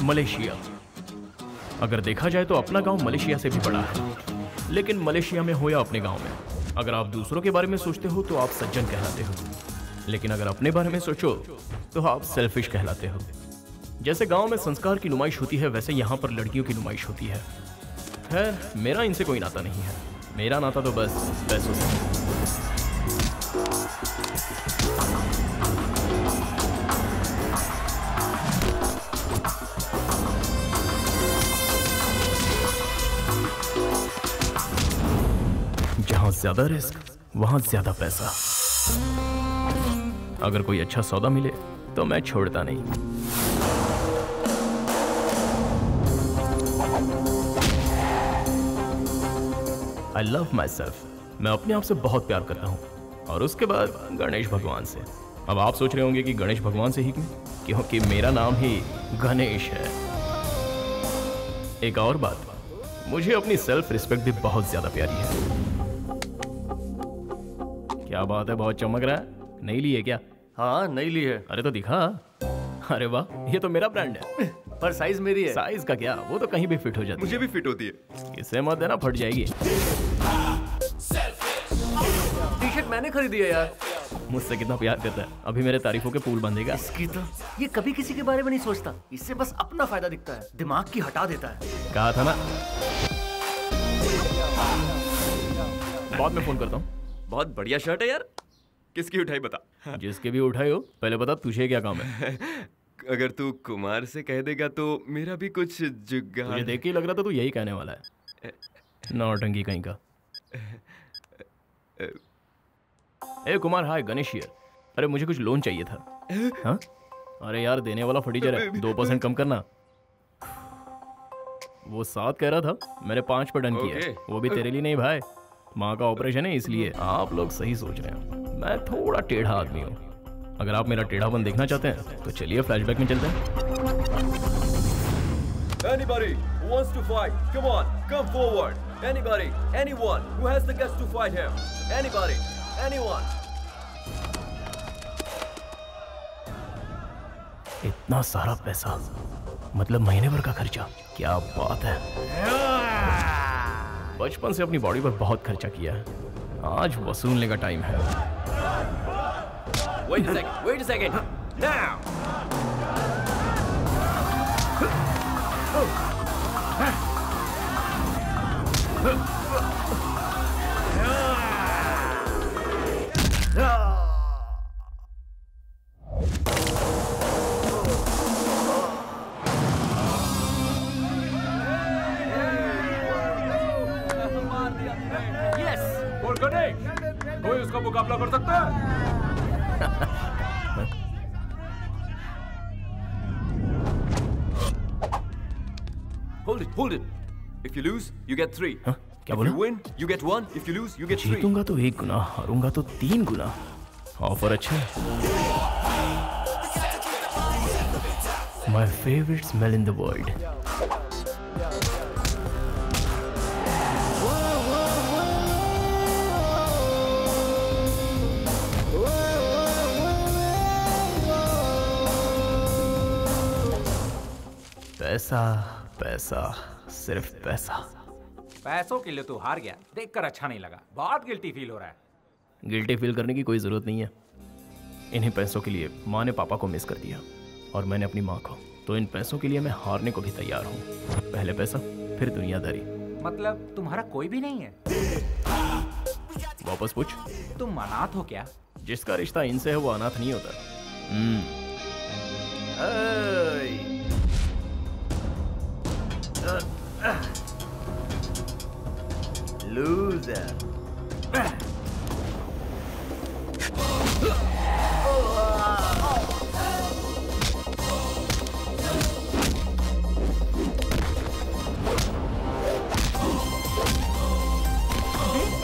Malaysia. अगर देखा जाए तो अपना गांव मलेशिया से भी बड़ा है, लेकिन मलेशिया में हो या अपने गांव में, अगर आप दूसरों के बारे में सोचते हो तो आप सज्जन कहलाते हो, लेकिन अगर अपने बारे में सोचो तो आप सेल्फिश कहलाते हो। जैसे गांव में संस्कार की नुमाइश होती है, वैसे यहाँ पर लड़कियों की नुमाइश होती है। खैर, मेरा इनसे कोई नाता नहीं है, मेरा नाता तो बस पैसों से। जहां ज्यादा रिस्क वहां ज्यादा पैसा। अगर कोई अच्छा सौदा मिले तो मैं छोड़ता नहीं। I love my self. मैं अपने आप से बहुत प्यार करता हूं, और उसके बाद गणेश भगवान से। अब आप सोच रहे होंगे कि गणेश भगवान से ही क्यों? क्योंकि मेरा नाम ही गणेश है। एक और बात, मुझे अपनी सेल्फ रिस्पेक्ट भी बहुत ज्यादा प्यारी है। क्या बात है, बहुत चमक रहा है। नई ली है क्या? हाँ, नई ली है। अरे तो दिखा। अरे वाह, ये तो मेरा ब्रांड है। पर साइज मेरी है। साइज का क्या, वो तो कहीं भी फिट हो जाती है। मुझे भी फिट होती है। इसे मत देना, फट जाएगी। टी शर्ट मैंने खरीदी है यार। मुझसे कितना प्यार करता है, अभी मेरे तारीफों के पुल बंधेगा। इसकी तो ये कभी किसी के बारे में नहीं सोचता, इससे बस अपना फायदा दिखता है, दिमाग की हटा देता है। कहा था ना। बाद में फोन करता हूँ। बहुत बढ़िया शर्ट है यार। किसकी उठाई बता। जिसके भी उठाए हो, पहले बता तुझे क्या काम है। अगर तू कुमार से कह देगा तो मेरा भी कुछ जुगाड़। मुझे देख के लग रहा था तू यही कहने वाला है। नौटंकी कहीं का। ए कुमार, हाय, गणेश हियर। अरे मुझे कुछ लोन चाहिए था। हाँ? अरे यार, देने वाला फटीचर है, 2% कम करना। वो 7 कह रहा था, मैंने 5 पर डन किया। वो भी तेरे लिए नहीं भाई, माँ का ऑपरेशन है इसलिए। आप लोग सही सोच रहे हैं, मैं थोड़ा टेढ़ा आदमी हूँ। अगर आप मेरा टेढ़ापन देखना चाहते हैं तो चलिए फ्लैशबैक में चलते हैं। Anybody who wants to fight, come on, come forward. Anybody, anyone who has the guts to fight him. Anybody, anyone. इतना सारा पैसा, मतलब महीने भर का खर्चा। क्या बात है। बचपन से अपनी बॉडी पर बहुत खर्चा किया है, आज वसूलने का टाइम है। Wait a second. Now. कोई उसका मुकाबला कर सकता है? Hold it. If you lose, you get 3. क्या If बोला? you win, you get 1. If you lose, you get 3. जीतूंगा तो 1 गुना, हारूंगा तो 3 गुना। ऑफर अच्छा है। My favorite smell in the world. पैसा पैसा, सिर्फ पैसा। पैसों के लिए तू हार गया, देखकर अच्छा नहीं लगा, बहुत गिल्टी फील हो रहा है। गिल्टी फील करने की कोई जरूरत नहीं है। इन्हीं पैसों के लिए माँ ने पापा को मिस कर दिया, और मैंने अपनी माँ को। तो इन पैसों के लिए मैं हारने को भी तैयार हूँ। पहले पैसा, फिर दुनियादारी। मतलब तुम्हारा कोई भी नहीं है? वापस पूछ। तुम अनाथ हो क्या? जिसका रिश्ता इनसे है वो अनाथ नहीं होता। Loser.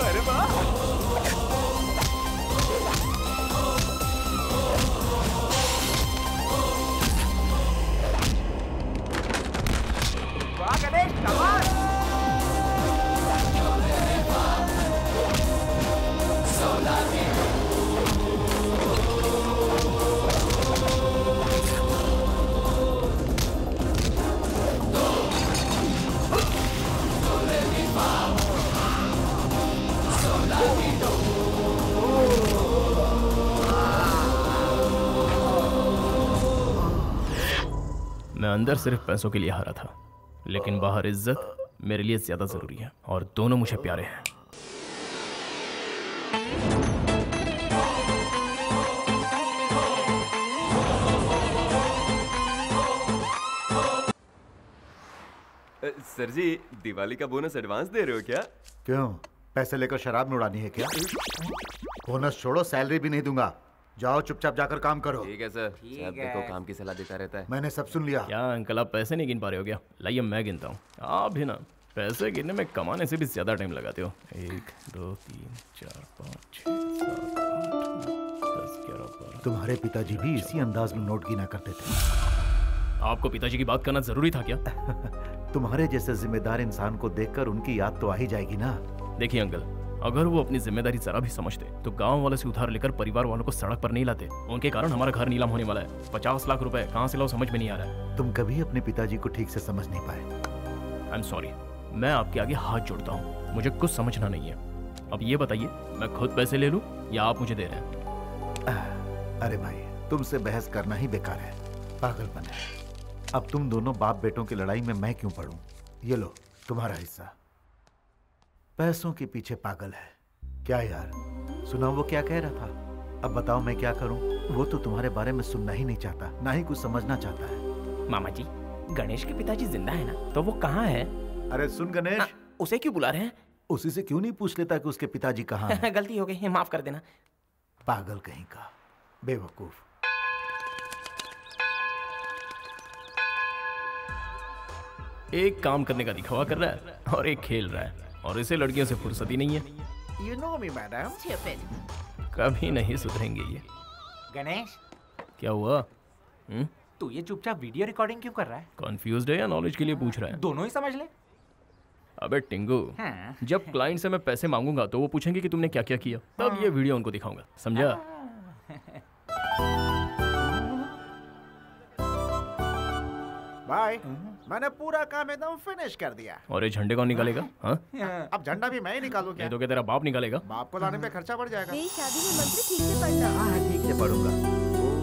अरे वाह! वाह गणेश, कमाल! अंदर सिर्फ पैसों के लिए हारा था, लेकिन बाहर इज्जत मेरे लिए ज्यादा जरूरी है और दोनों मुझे प्यारे हैं। सर जी, दिवाली का बोनस एडवांस दे रहे हो क्या? क्यों, पैसे लेकर शराब में उड़ानी है क्या? बोनस छोड़ो, सैलरी भी नहीं दूंगा। जाओ चुपचाप जाकर काम करो। ठीक है सर। साहब देखो काम की सलाह देता रहता है। मैंने सब सुन लिया। क्या अंकल, आप पैसे नहीं गिन पा रहे हो क्या? लाइए मैं गिनता हूँ। आप भी ना पैसे गिनने में कमाने से भी ज्यादा टाइम लगाते हो। 1 2 3 4 5 6 7 8 9 10 11 12। तुम्हारे पिताजी भी इसी अंदाज में नोट गिना करते थे। आपको पिताजी की बात करना जरूरी था क्या? तुम्हारे जैसे जिम्मेदार इंसान को देखकर उनकी याद तो आ ही जाएगी ना। देखिए अंकल, अगर वो अपनी जिम्मेदारी जरा भी समझते तो गांव वालों से उधार लेकर परिवार वालों को सड़क पर नहीं लाते। उनके कारण हमारा घर नीलाम होने वाला है। 50 लाख रुपए कहाँ से लाओ समझ में नहीं आ रहा है। तुम कभी अपने पिताजी को ठीक से समझ नहीं पाए। आई एम सॉरी, मैं आपके आगे हाथ जोड़ता हूँ, मुझे कुछ समझना नहीं है। अब ये बताइए, मैं खुद पैसे ले लूँ या आप मुझे दे रहे हैं? अरे भाई, तुमसे बहस करना ही बेकार है, पागलपन है। अब तुम दोनों बाप बेटों की लड़ाई में मैं क्यों पढ़ूं? ये लो तुम्हारा हिस्सा। पैसों के पीछे पागल है क्या यार? सुना वो क्या कह रहा था? अब बताओ मैं क्या करूं? वो तो तुम्हारे बारे में सुनना ही नहीं चाहता, ना ही कुछ समझना चाहता है। मामा जी, गणेश के पिताजी जिंदा है ना? तो वो कहाँ है? अरे सुन गणेश, उसे क्यों बुला रहे हैं? उसी से क्यों नहीं पूछ लेता कि उसके पिताजी कहाँ हैं? गलती हो गई, माफ कर देना। पागल कहीं का, बेवकूफ। एक काम करने का दिखावा कर रहा है और एक खेल रहा है, और इसे लड़कियों से फुर्सत ही नहीं है। You know me, madam. कभी नहीं सुधरेंगे ये। गणेश, क्या हुआ? तू ये चुपचाप वीडियो रिकॉर्डिंग क्यों कर रहा है? कंफ्यूज्ड है या नॉलेज के लिए पूछ रहा है? दोनों ही समझ ले। अबे टिंगू, हाँ। जब क्लाइंट से मैं पैसे मांगूंगा तो वो पूछेंगे कि तुमने क्या क्या किया, तब ये वीडियो उनको दिखाऊंगा, समझा? भाई, मैंने पूरा काम एकदम फिनिश कर दिया। और ये झंडे कौन निकालेगा? हाँ? अब झंडा भी मैं ही निकालूं क्या? ये तो क्या तेरा बाप निकालेगा? बाप को लाने पे खर्चा बढ़ जाएगा। मेरी शादी में मंत्र ठीक से पढ़ना। हाँ ठीक से पढ़ूंगा। ओम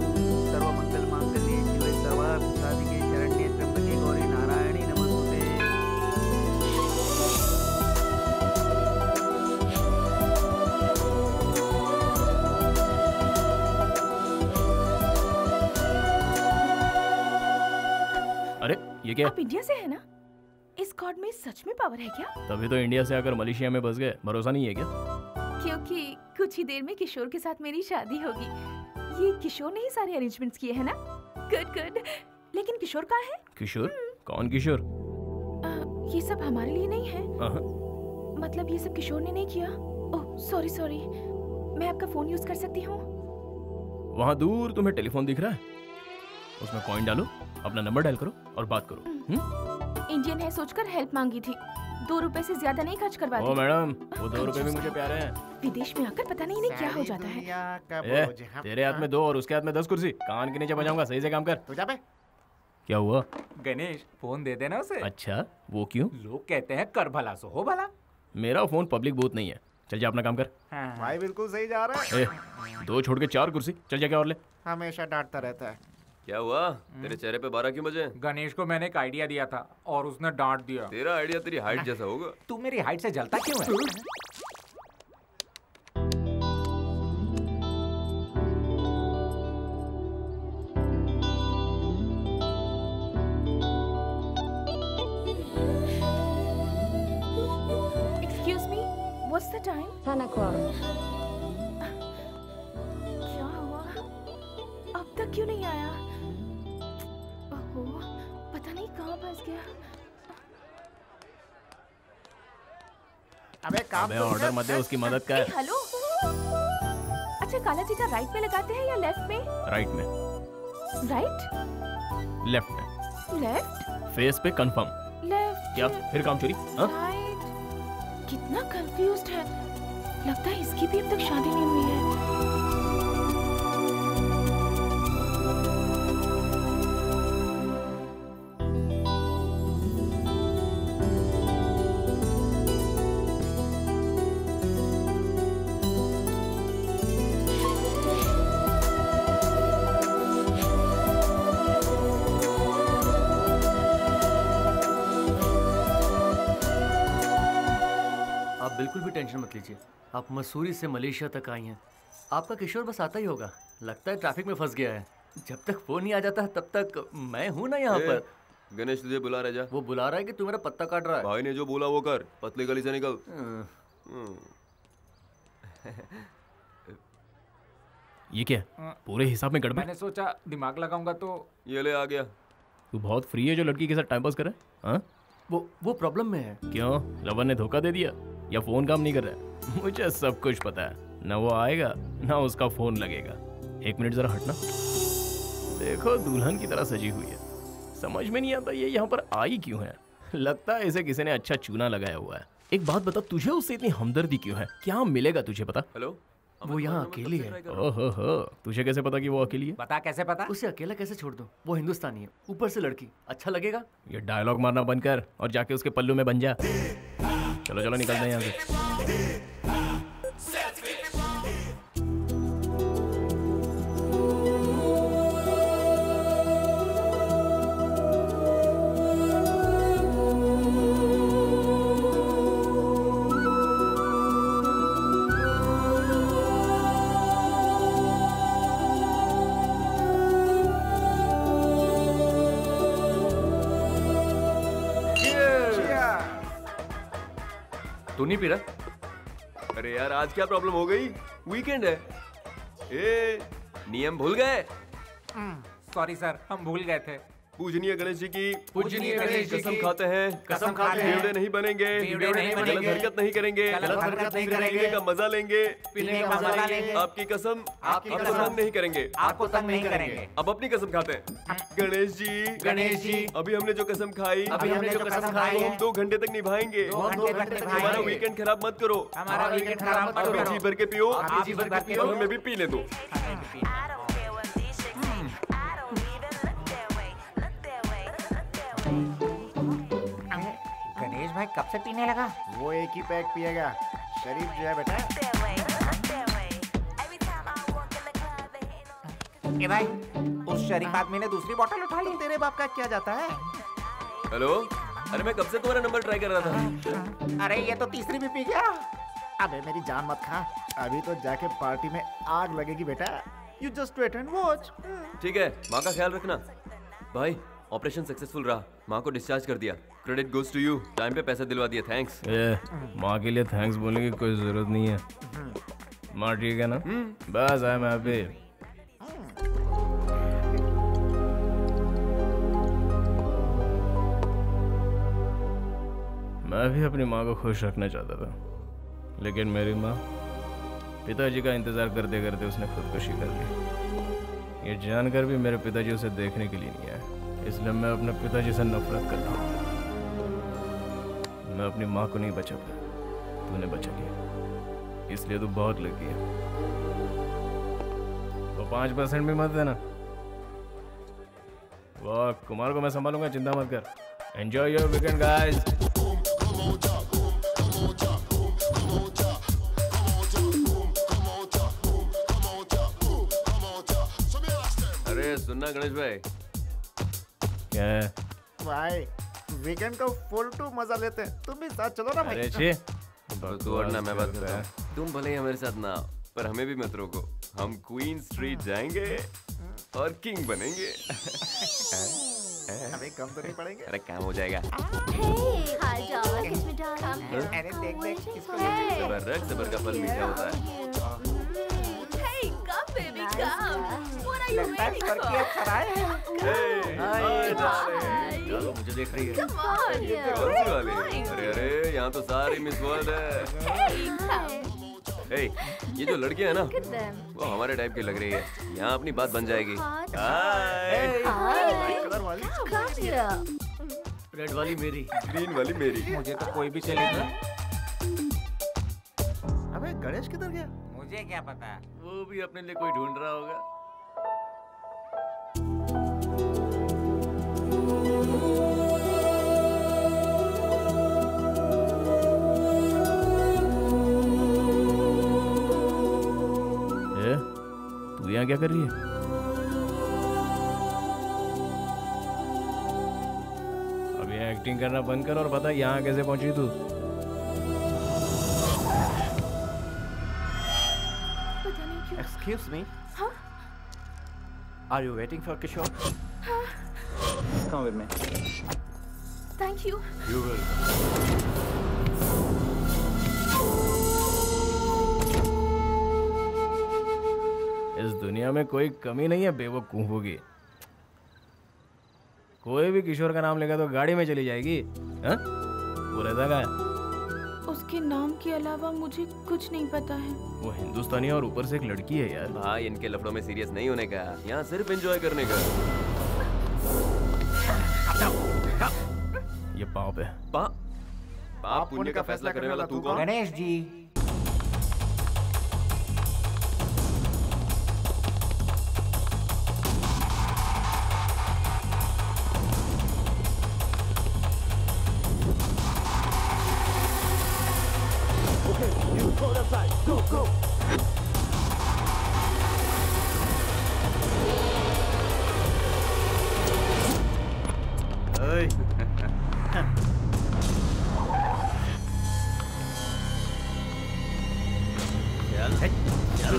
सर्वमंगल मांगल्ये शिवे सर्वार्थ साधिके शरण्ये त्र्यंबके गौरी नारायणी नमोस्तुते। अरे ये क्या? आप इंडिया से है ना? इस गॉड में सच में पावर है क्या? तभी तो इंडिया से आकर मलेशिया में बस गए, भरोसा नहीं है क्या? क्योंकि कुछ ही देर में किशोर के साथ मेरी शादी होगी। ये किशोर ने ही सारे अरेंजमेंट्स किए हैं ना? Good good. लेकिन किशोर कहाँ है? किशोर? कौन किशोर? ये सब हमारे लिए नहीं है। मतलब ये सब किशोर ने नहीं किया। Oh sorry sorry. मैं आपका फोन यूज कर सकती हूँ? वहाँ दूर तुम्हें टेलीफोन दिख रहा है? उसमें कॉइन डालो, अपना नंबर डायल करो और बात करो। इंडियन है सोचकर हेल्प मांगी थी। 2 रुपए से ज्यादा नहीं खर्च करवाती। ओ मैडम, वो 2 रुपए भी मुझे प्यारे हैं। विदेश में आकर पता नहीं क्या हो जाता है। तेरे हाथ में 2 और उसके हाथ में 10 कुर्सी, कान के नीचे बजाऊंगा, सही से काम कर। तू जा बे। क्या हुआ? गणेश, फोन दे देना उसे। अच्छा, वो क्यों? लोग कहते हैं कर भला सो हो भला। मेरा फोन पब्लिक बूथ नहीं है, चल जा अपना काम कर। हाँ। भाई बिल्कुल सही जा रहा है। 2 छोड़ के 4 कुर्सी, चल जा क्या और ले। हमेशा डांटता रहता है। क्या हुआ? तेरे चेहरे पे 12 क्यों बजे? गणेश को मैंने एक आइडिया दिया था और उसने डांट दिया। तेरा आइडिया तेरी हाइट जैसा होगा। तू मेरी हाइट से जलता क्यों है? Excuse me, what's the time? 10 o'clock. क्या हुआ? अब तक क्यों नहीं आया? ओहो, पता नहीं कहाँ फंस गया। अबे ऑर्डर मत दे, उसकी मदद कर। हेलो। अच्छा, काला टीका राइट में लगाते हैं या लेफ्ट में? राइट में। राइट? लेफ्ट में। लेफ्ट? फेस पे कंफर्म। लेफ्ट? क्या फिर काम चोरी? हाँ? राइट? कितना कंफ्यूज्ड है। लगता है इसकी भी अब तक शादी नहीं हुई है। बिल्कुल भी टेंशन मत लीजिए। आप मसूरी से मलेशिया तक आई हैं, आपका किशोर बस आता ही होगा। लगता है ट्रैफिक में फंस गया है। जब तक फोन नहीं आ जाता तब तक मैं हूं ना यहाँ पर। गणेश तुझे बुला रहा जा। वो बुला रहा है कि तू मेरा पत्ता काट रहा है? भाई ने जो बोला वो कर, पतली गली से निकल। ये क्या पूरे हिसाब में गड़बड़? मैंने सोचा दिमाग लगाऊंगा तो ये ले आ गया। तू बहुत फ्री है जो लड़की के साथ टाइम पास करे? हाँ वो प्रॉब्लम में है। क्यों? लवर ने धोखा दे दिया या फोन काम नहीं कर रहा है? मुझे सब कुछ पता है। ना वो आएगा ना उसका फोन लगेगा। एक मिनट जरा हटना। देखो दुल्हन की तरह सजी हुई है। समझ में नहीं आता ये यहाँ पर आई क्यों है। लगता है इसे किसी ने अच्छा चूना लगाया हुआ है। एक बात बता, तुझे उससे इतनी हमदर्दी क्यों है? क्या मिलेगा तुझे पता? हेलो, वो यहाँ अकेली है। ओहो, तुझे कैसे पता कि वो अकेली है? पता कैसे पता? उसे अकेला कैसे छोड़ दूं? वो हिंदुस्तानी है, ऊपर से लड़की, अच्छा लगेगा? ये डायलॉग मारना बंद कर और जाके उसके पल्लू में बन जा। चलो चलो निकलते हैं यहाँ से। तू नहीं पी रहा? अरे यार आज क्या प्रॉब्लम हो गई? वीकेंड है। ए, नियम भूल गए? सॉरी सर, हम भूल गए थे। पूजनीय गणेश जी की पूजनीय गणेश जी कसम की खाते हैं, कसम खाते हैं, बेवड़े नहीं बनेंगे, गलत हरकत नहीं करेंगे, गलत हरकत नहीं करेंगे, पीने का मजा लेंगे, पीने का मजा लेंगे, आपकी कसम आपकी आपको कसम तंग नहीं करेंगे, आपको तंग नहीं करेंगे। अब अपनी कसम खाते हैं। गणेश जी अभी हमने जो कसम खाई, हम 2 घंटे तक निभाएंगे। 2 घंटे तक निभाएंगे। हमारा वीकेंड खराब मत करो। हमारा वीकेंड खराब मत आप भी करो। जी भर के पियो, आप भी जी भर के पियो। और हमें भी पीने दो। गणेश भाई कब से पीने लगा? वो एक ही पैक पिएगा, शरीफ जो है बेटा। ए भाई, उस शरीफ आदमी ने दूसरी बोतल उठा ली। तेरे बाप का क्या जाता है? हेलो, अरे मैं कब से तुम्हारा नंबर ट्राई कर रहा था। अरे ये तो तीसरी भी पी गया। अबे मेरी जान मत खा, अभी तो जाके पार्टी में आग लगेगी बेटा। You just wait and watch. ठीक है, माँ का ख्याल रखना। भाई ऑपरेशन सक्सेसफुल रहा, माँ को डिस्चार्ज कर दिया। Credit goes to you, time पे पैसे दिलवा दिया। थैंक्स। माँ के लिए थैंक्स बोलने की कोई जरूरत नहीं है। माँ ठीक है ना? बस आई एम हैप्पी। मैं भी अपनी माँ को खुश रखना चाहता था, लेकिन मेरी माँ पिताजी का इंतजार करते करते उसने खुदकुशी कर ली। ये जानकर भी मेरे पिताजी उसे देखने के लिए नहीं आए, इसलिए मैं अपने पिताजी से नफरत करता हूँ। मैं अपनी माँ को नहीं बचा पाया, तूने बचा लिया, इसलिए तू बहुत लगी है। तो 5% भी मत देना। वाह, कुमार को मैं संभालूंगा, चिंता मत कर। Enjoy your weekend guys. अरे सुनना गणेश भाई, क्या है भाई? वीकेंड को फुल टू मजा लेते हैं, तुम भी साथ चलो ना भाई। अरे छे तू और ना मैं बात करता हूँ। तुम भले ही हमारे साथ ना आओ, पर हमें भी मत रोको। हम क्वीन स्ट्रीट जाएंगे और किंग बनेंगे। अबे कम तो नहीं पड़ेंगे? अरे काम हो जाएगा। अरे देख देख इसको। सबर रख, सबर का फल मीठा होता है। लगता है सर की अच्छा है। चलो मुझे देख रही है। कौन सी वाली? अरे अरे यहाँ तो सारी मिस वर्ल्ड है। हे, ये जो लड़की है ना, वो हमारे टाइप की लग रही है। यहाँ अपनी बात बन जाएगी। कलर वाली, रेड वाली मेरी, ग्रीन वाली मेरी। मुझे तो कोई भी चलेगा। अबे गणेश किधर गया? मुझे क्या पता। वो भी अपने लिए कोई ढूंढ रहा होगा। तू यहाँ क्या कर रही है? अब यहाँ एक्टिंग करना बंद कर और बता यहाँ कैसे पहुंची तू? पता नहीं क्यों। Excuse me. हाँ? Are you waiting for Kishore? हाँ। Come with me. Thank you. You will. इस दुनिया में कोई कमी नहीं है बेवकूफों की। कोई भी किशोर का नाम लेगा तो गाड़ी में चली जाएगी। हाँ? वो रहता का है? उसके नाम के अलावा मुझे कुछ नहीं पता है। वो हिंदुस्तानी है और ऊपर से एक लड़की है यार। भाई इनके लफड़ों में सीरियस नहीं होने का, यहाँ सिर्फ एंजॉय करने का। ये पाप है। पाप पुण्य का फैसला करने वाला तू कौन? गणेश जी। चल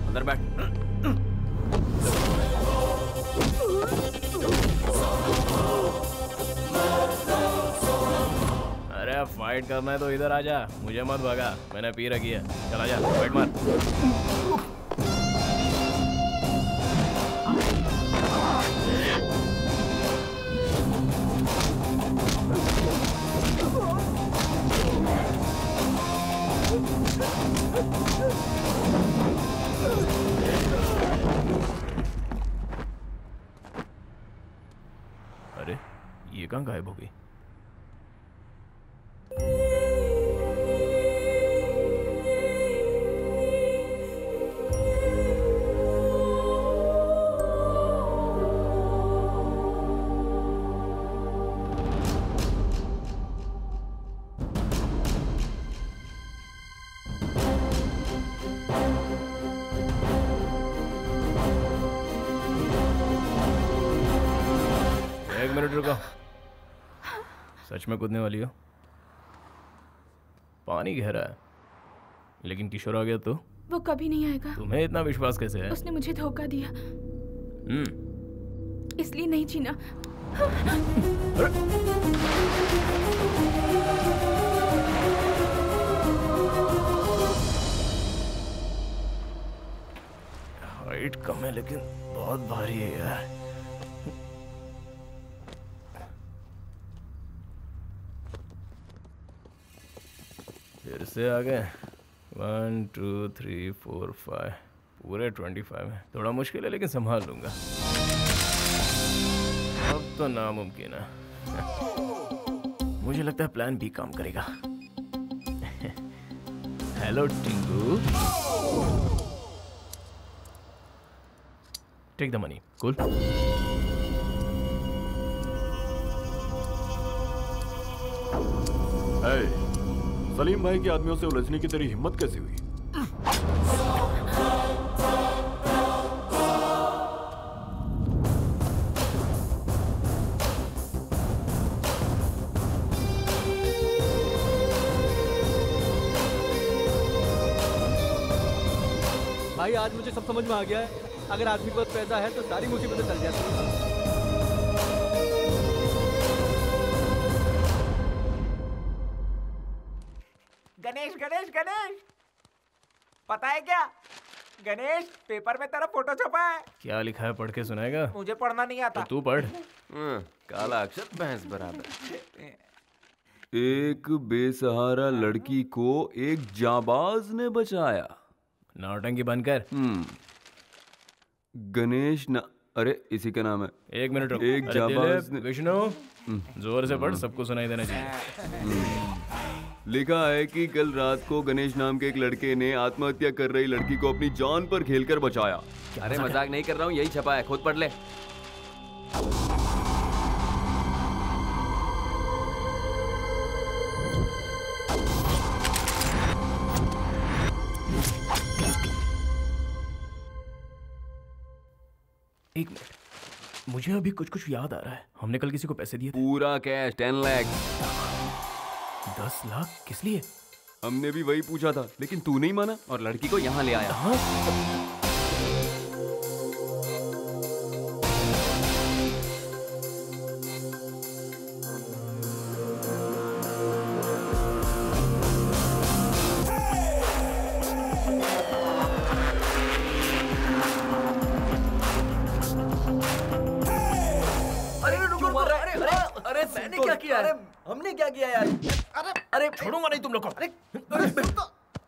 अंदर बैठ। अरे फाइट करना है तो इधर आ जा, मुझे मत भगा, मैंने पी रखी है। चला जा, फाइट मार। अरे ये कहाँ गायब हो गई? एक मिनट रुको। सच में कूदने वाली हो? पानी गहरा है, लेकिन किशोर आ गया तो? वो कभी नहीं आएगा। तुम्हें इतना विश्वास कैसे है? उसने मुझे धोखा दिया, इसलिए नहीं जीना। हाइट कम है लेकिन बहुत भारी है यार। फिर से आ गए। 1 2 3 4 5 पूरे 25 है। थोड़ा मुश्किल है लेकिन संभाल लूंगा। अब तो नामुमकिन है। मुझे लगता है प्लान बी काम करेगा। Hello Tingu, take the money. Cool. Salim भाई के आदमियों से उलझने की तेरी हिम्मत कैसे हुई? भाई आज मुझे सब समझ में आ गया है। अगर आदमी के पास पैसा है तो सारी मुसीबतें टल जाती हैं। गणेश गणेश गणेश, पता है क्या गणेश, पेपर में तेरा फोटो छपा है। क्या लिखा है पढ़ के सुनाएगा? मुझे पढ़ना नहीं आता। तो तू पढ़। काला अक्षर भैंस बराबर। एक बेसहारा लड़की को एक जाबाज ने बचाया। नौटंकी बंद कर। गणेश ना, अरे इसी का नाम है। एक मिनट रुक। एक जाबाज ने... विष्णु जोर से पढ़, सबको सुनाई देना चाहिए। लिखा है कि कल रात को गणेश नाम के एक लड़के ने आत्महत्या कर रही लड़की को अपनी जान पर खेलकर बचाया। अरे मजाक नहीं कर रहा हूँ, यही छपा है, खुद पढ़ ले। एक मिनट, मुझे अभी कुछ कुछ याद आ रहा है। हमने कल किसी को पैसे दिए थे। पूरा कैश 10 लाख। 10 लाख किस लिए? हमने भी वही पूछा था, लेकिन तू नहीं माना और लड़की को यहाँ ले आया। मैंने क्या किया है? हमने क्या किया यार? अरे छोड़ूंगा नहीं तुम लोग को।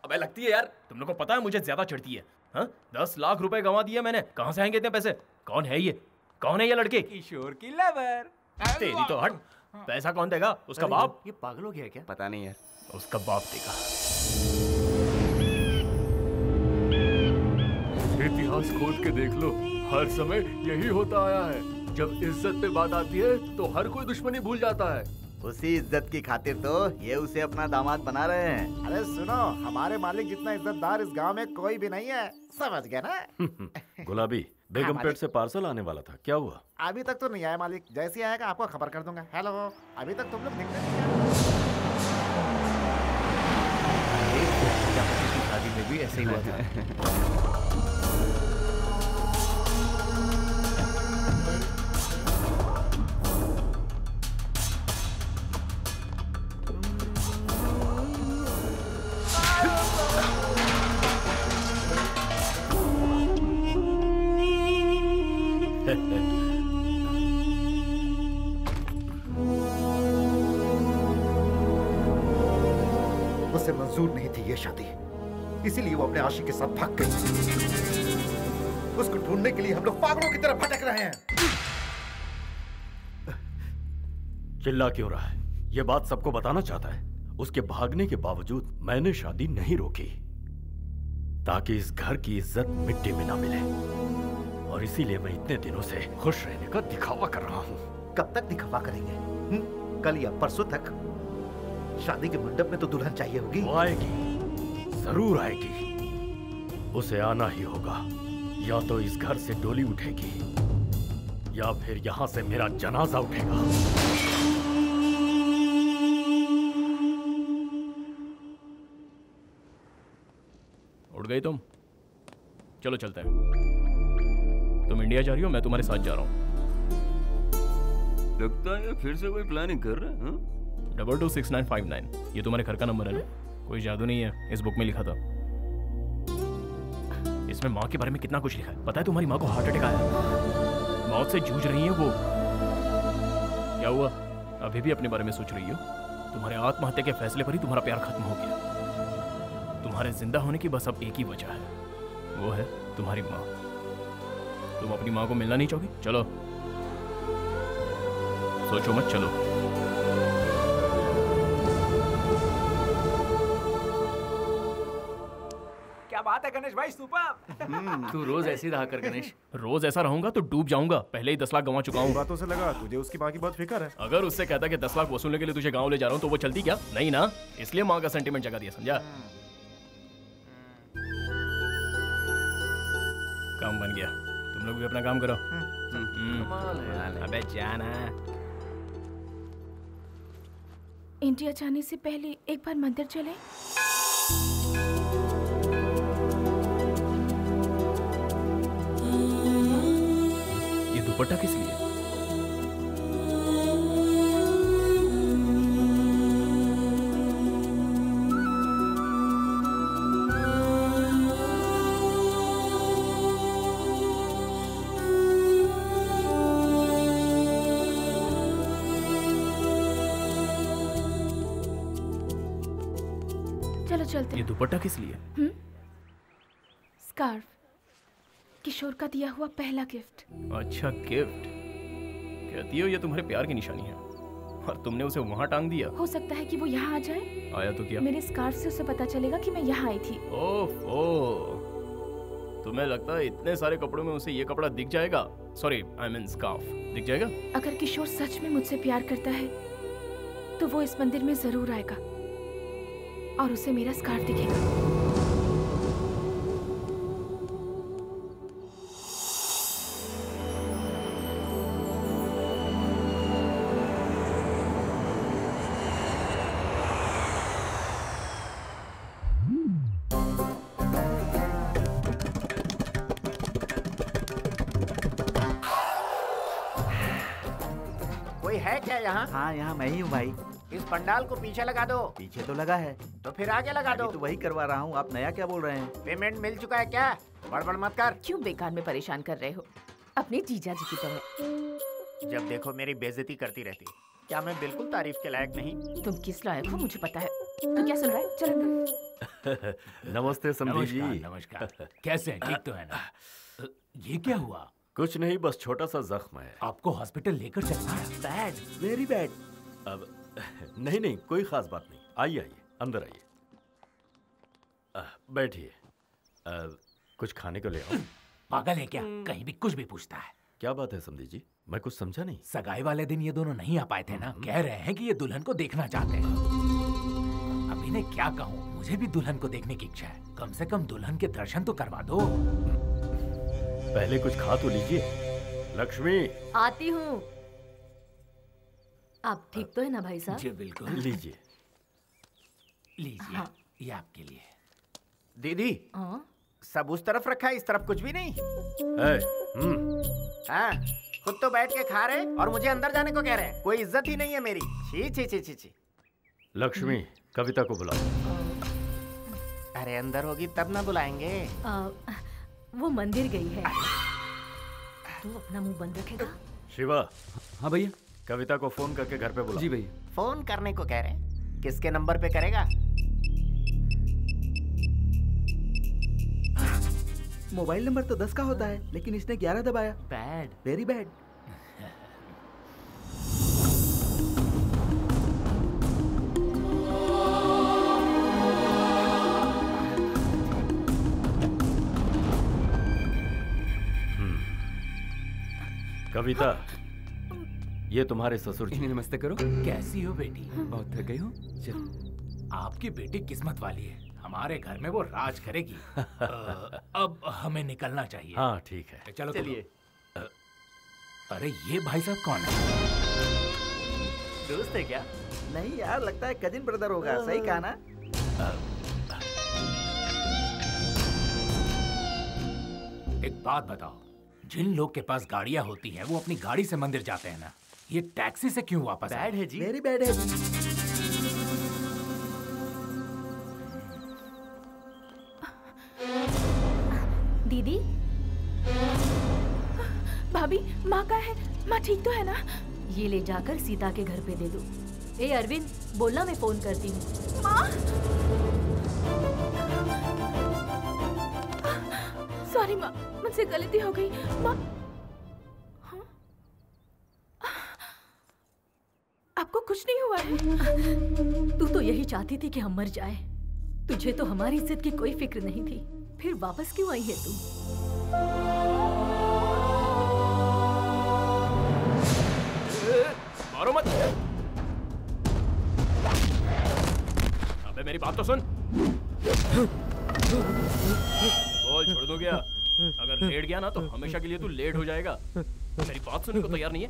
अबे लगती है यार, तुम लोग को पता है मुझे ज्यादा चढ़ती है। हाँ 10 लाख रुपए गंवा दिए मैंने, कहाँ से आएंगे इतने पैसे? कौन है ये? कौन है ये लड़के? किशोर की लवर। तेरी तो हट। पैसा कौन देगा? उसका बाप। ये पागल हो गया है क्या? पता नहीं यार, उसका बाप देगा। इतिहास खोद के देख लो, हर समय यही होता आया है। जब इज्जत पे बात आती है तो हर कोई दुश्मनी भूल जाता है। उसी इज्जत की खातिर तो ये उसे अपना दामाद बना रहे हैं। अरे सुनो, हमारे मालिक जितना इज्जतदार इस गांव में कोई भी नहीं है, समझ गया ना? गुलाबी, बेगमपेट से पार्सल आने वाला था, क्या हुआ? अभी तक तो नहीं आया मालिक, जैसे ही आएगा आपको खबर कर दूंगा। हेलो, अभी तक तुम लोग दिखते नहीं है। शादी में भी ऐसे ही हुआ था। उसे मंजूर नहीं थी ये शादी, इसीलिए वो अपने आशिक के साथ भाग गई। उसको ढूंढने के लिए हम लोग पागलों की तरह भटक रहे हैं। चिल्ला क्यों रहा है? ये बात सबको बताना चाहता है। उसके भागने के बावजूद मैंने शादी नहीं रोकी, ताकि इस घर की इज्जत मिट्टी में ना मिले। और इसीलिए मैं इतने दिनों से खुश रहने का दिखावा कर रहा हूँ। कब तक दिखावा करेंगे? कल या परसों तक? शादी के मंडप में तो दुल्हन चाहिए होगी। वो आएगी, जरूर आएगी। उसे आना ही होगा। या तो इस घर से डोली उठेगी या फिर यहाँ से मेरा जनाजा उठेगा। उठ गई तुम? चलो चलते हैं। तुम इंडिया जा रही हो, मैं तुम्हारे साथ जा रहा हूँ। लगता है फिर से कोई प्लानिंग कर रहा है। 226959 ये तुम्हारे घर का नंबर है ना? कोई जादू नहीं है, इस बुक में लिखा था। इसमें माँ के बारे में कितना कुछ लिखा है। पता है तुम्हारी माँ को हार्ट अटैक आया, मौत से जूझ रही है वो। क्या हुआ, अभी भी अपने बारे में सोच रही हो? तुम्हारे आत्महत्या के फैसले पर ही तुम्हारा प्यार खत्म हो गया। तुम्हारे जिंदा होने की बस अब एक ही वजह है, वो है तुम्हारी माँ। तुम अपनी माँ को मिलना नहीं चाहोगी? चलो, सोचो मत, चलो। क्या बात है गणेश भाई, सुपर। तू रोज ऐसे ही रहा कर गणेश। रोज ऐसा रहूंगा तो डूब जाऊंगा। पहले ही 10 लाख गंवा चुका हूँ। बातों से लगा तुझे उसकी माँ की बहुत फिक्र है। अगर उससे कहता कि 10 लाख वसूलने के लिए तुझे गांव ले जा रहा हूँ तो वो चलती क्या? नहीं ना, इसलिए माँ का सेंटीमेंट जगा दिया, समझा? काम बन गया, तुम लोग भी अपना काम करो। अबे जाना। इंडिया जाने से पहले एक बार मंदिर चले। ये दुपट्टा किस लिए? चलो चलते ये हैं। दुपट्टा किस लिए? स्कार्फ, किशोर का दिया हुआ पहला गिफ्ट। अच्छा, गिफ्ट। कहती हो ये तुम्हारे प्यार की निशानी है, और तुमने उसे वहां टांग दिया। हो सकता है कि वो यहाँ आ जाए। आया तो क्या? मेरे स्कार्फ से उसे पता चलेगा कि मैं यहाँ आई थी। ओफो, तुम्हें लगता है इतने सारे कपड़ों में उसे ये कपड़ा दिख जाएगा? सॉरी, आई मीन स्कार्फ दिख जाएगा? अगर किशोर सच में मुझसे प्यार करता है तो वो इस मंदिर में जरूर आएगा और उसे मेरा स्कार्फ दिखेगा। है क्या यहाँ? हाँ यहाँ मैं ही हूँ भाई। इस पंडाल को पीछे लगा दो। पीछे तो लगा है। तो फिर आगे लगा दो। तो वही करवा रहा हूँ, आप नया क्या बोल रहे हैं? पेमेंट मिल चुका है क्या? बड़बड़ मत कर। क्यों बेकार में परेशान कर रहे हो? अपने जीजा जी की तरह। जब देखो मेरी बेइज्जती करती रहती। क्या मैं बिल्कुल तारीफ के लायक नहीं? तुम किस लायक हो मुझे पता है। तू क्या सुन रहा है? चल अंदर। नमस्ते समधी जी। नमस्कार। कैसे हैं? ठीक तो है ना? ये क्या हुआ? कुछ नहीं, बस छोटा सा जख्म है। आपको हॉस्पिटल लेकर चलना है। Bad, very bad. अब नहीं, कोई खास बात नहीं। आइए अंदर आइए, बैठिए। कुछ खाने को ले आओ। पागल है क्या? कहीं भी कुछ भी पूछता है। क्या बात है समधी जी? मैं कुछ समझा नहीं। सगाई वाले दिन ये दोनों नहीं आ पाए थे ना? कह रहे हैं कि ये दुल्हन को देखना चाहते हैं। अब इन्हें क्या कहूँ, मुझे भी दुल्हन को देखने की इच्छा है। कम से कम दुल्हन के दर्शन तो करवा दो। पहले कुछ खा तो लीजिए। लक्ष्मी, आती हूँ। आप ठीक तो है ना भाई साहब? जी बिल्कुल। लीजिए लीजिए। हाँ। ये आपके लिए। दीदी, सब उस तरफ रखा है, इस तरफ कुछ भी नहीं। हाँ, खुद तो बैठ के खा रहे और मुझे अंदर जाने को कह रहे हैं। कोई इज्जत ही नहीं है मेरी। छी छी छी छी छी। लक्ष्मी, कविता को बुलाओ। अरे अंदर होगी तब ना बुलाएंगे। वो मंदिर गई है। तू अपना मुंह बंद रखेगा? शिवा। हाँ भैया। कविता को फोन करके घर पे बुलाओ। जी भैया। फोन करने को कह रहे हैं? किसके नंबर पे करेगा? मोबाइल नंबर तो 10 का होता है, लेकिन इसने 11 दबाया। Bad, very bad. कविता, ये तुम्हारे ससुर जी। नमस्ते करो। कैसी हो बेटी? बहुत थक गई हो। चल। आपकी बेटी किस्मत वाली है, हमारे घर में वो राज करेगी। अब हमें निकलना चाहिए। हाँ ठीक है, चलो चलिए। अरे ये भाई साहब कौन है? दोस्त है क्या? नहीं यार, लगता है कजिन ब्रदर होगा। सही कहा ना? एक बात बताओ, जिन लोग के पास गाड़ियां होती हैं वो अपनी गाड़ी से मंदिर जाते हैं ना, ये टैक्सी से क्यों वापस बैड है जी। वेरी बैड है। दीदी, भाभी, माँ का है? माँ ठीक तो है ना? ये ले जाकर सीता के घर पे दे दो। ए अरविंद, बोलना मैं फोन करती हूँ। माँ, सॉरी माँ, मुझसे गलती हो गई। माँ, आपको कुछ नहीं हुआ है? तू तो यही चाहती थी कि हम मर जाए। तुझे तो हमारी इज्जत की कोई फिक्र नहीं थी। फिर वापस क्यों आई है तू? मारो मत। अबे मेरी बात तो सुन। बोल, छोड़ दो क्या? अगर लेट गया ना तो हमेशा के लिए तू लेट हो जाएगा। मेरी बात सुनने को तैयार नहीं है?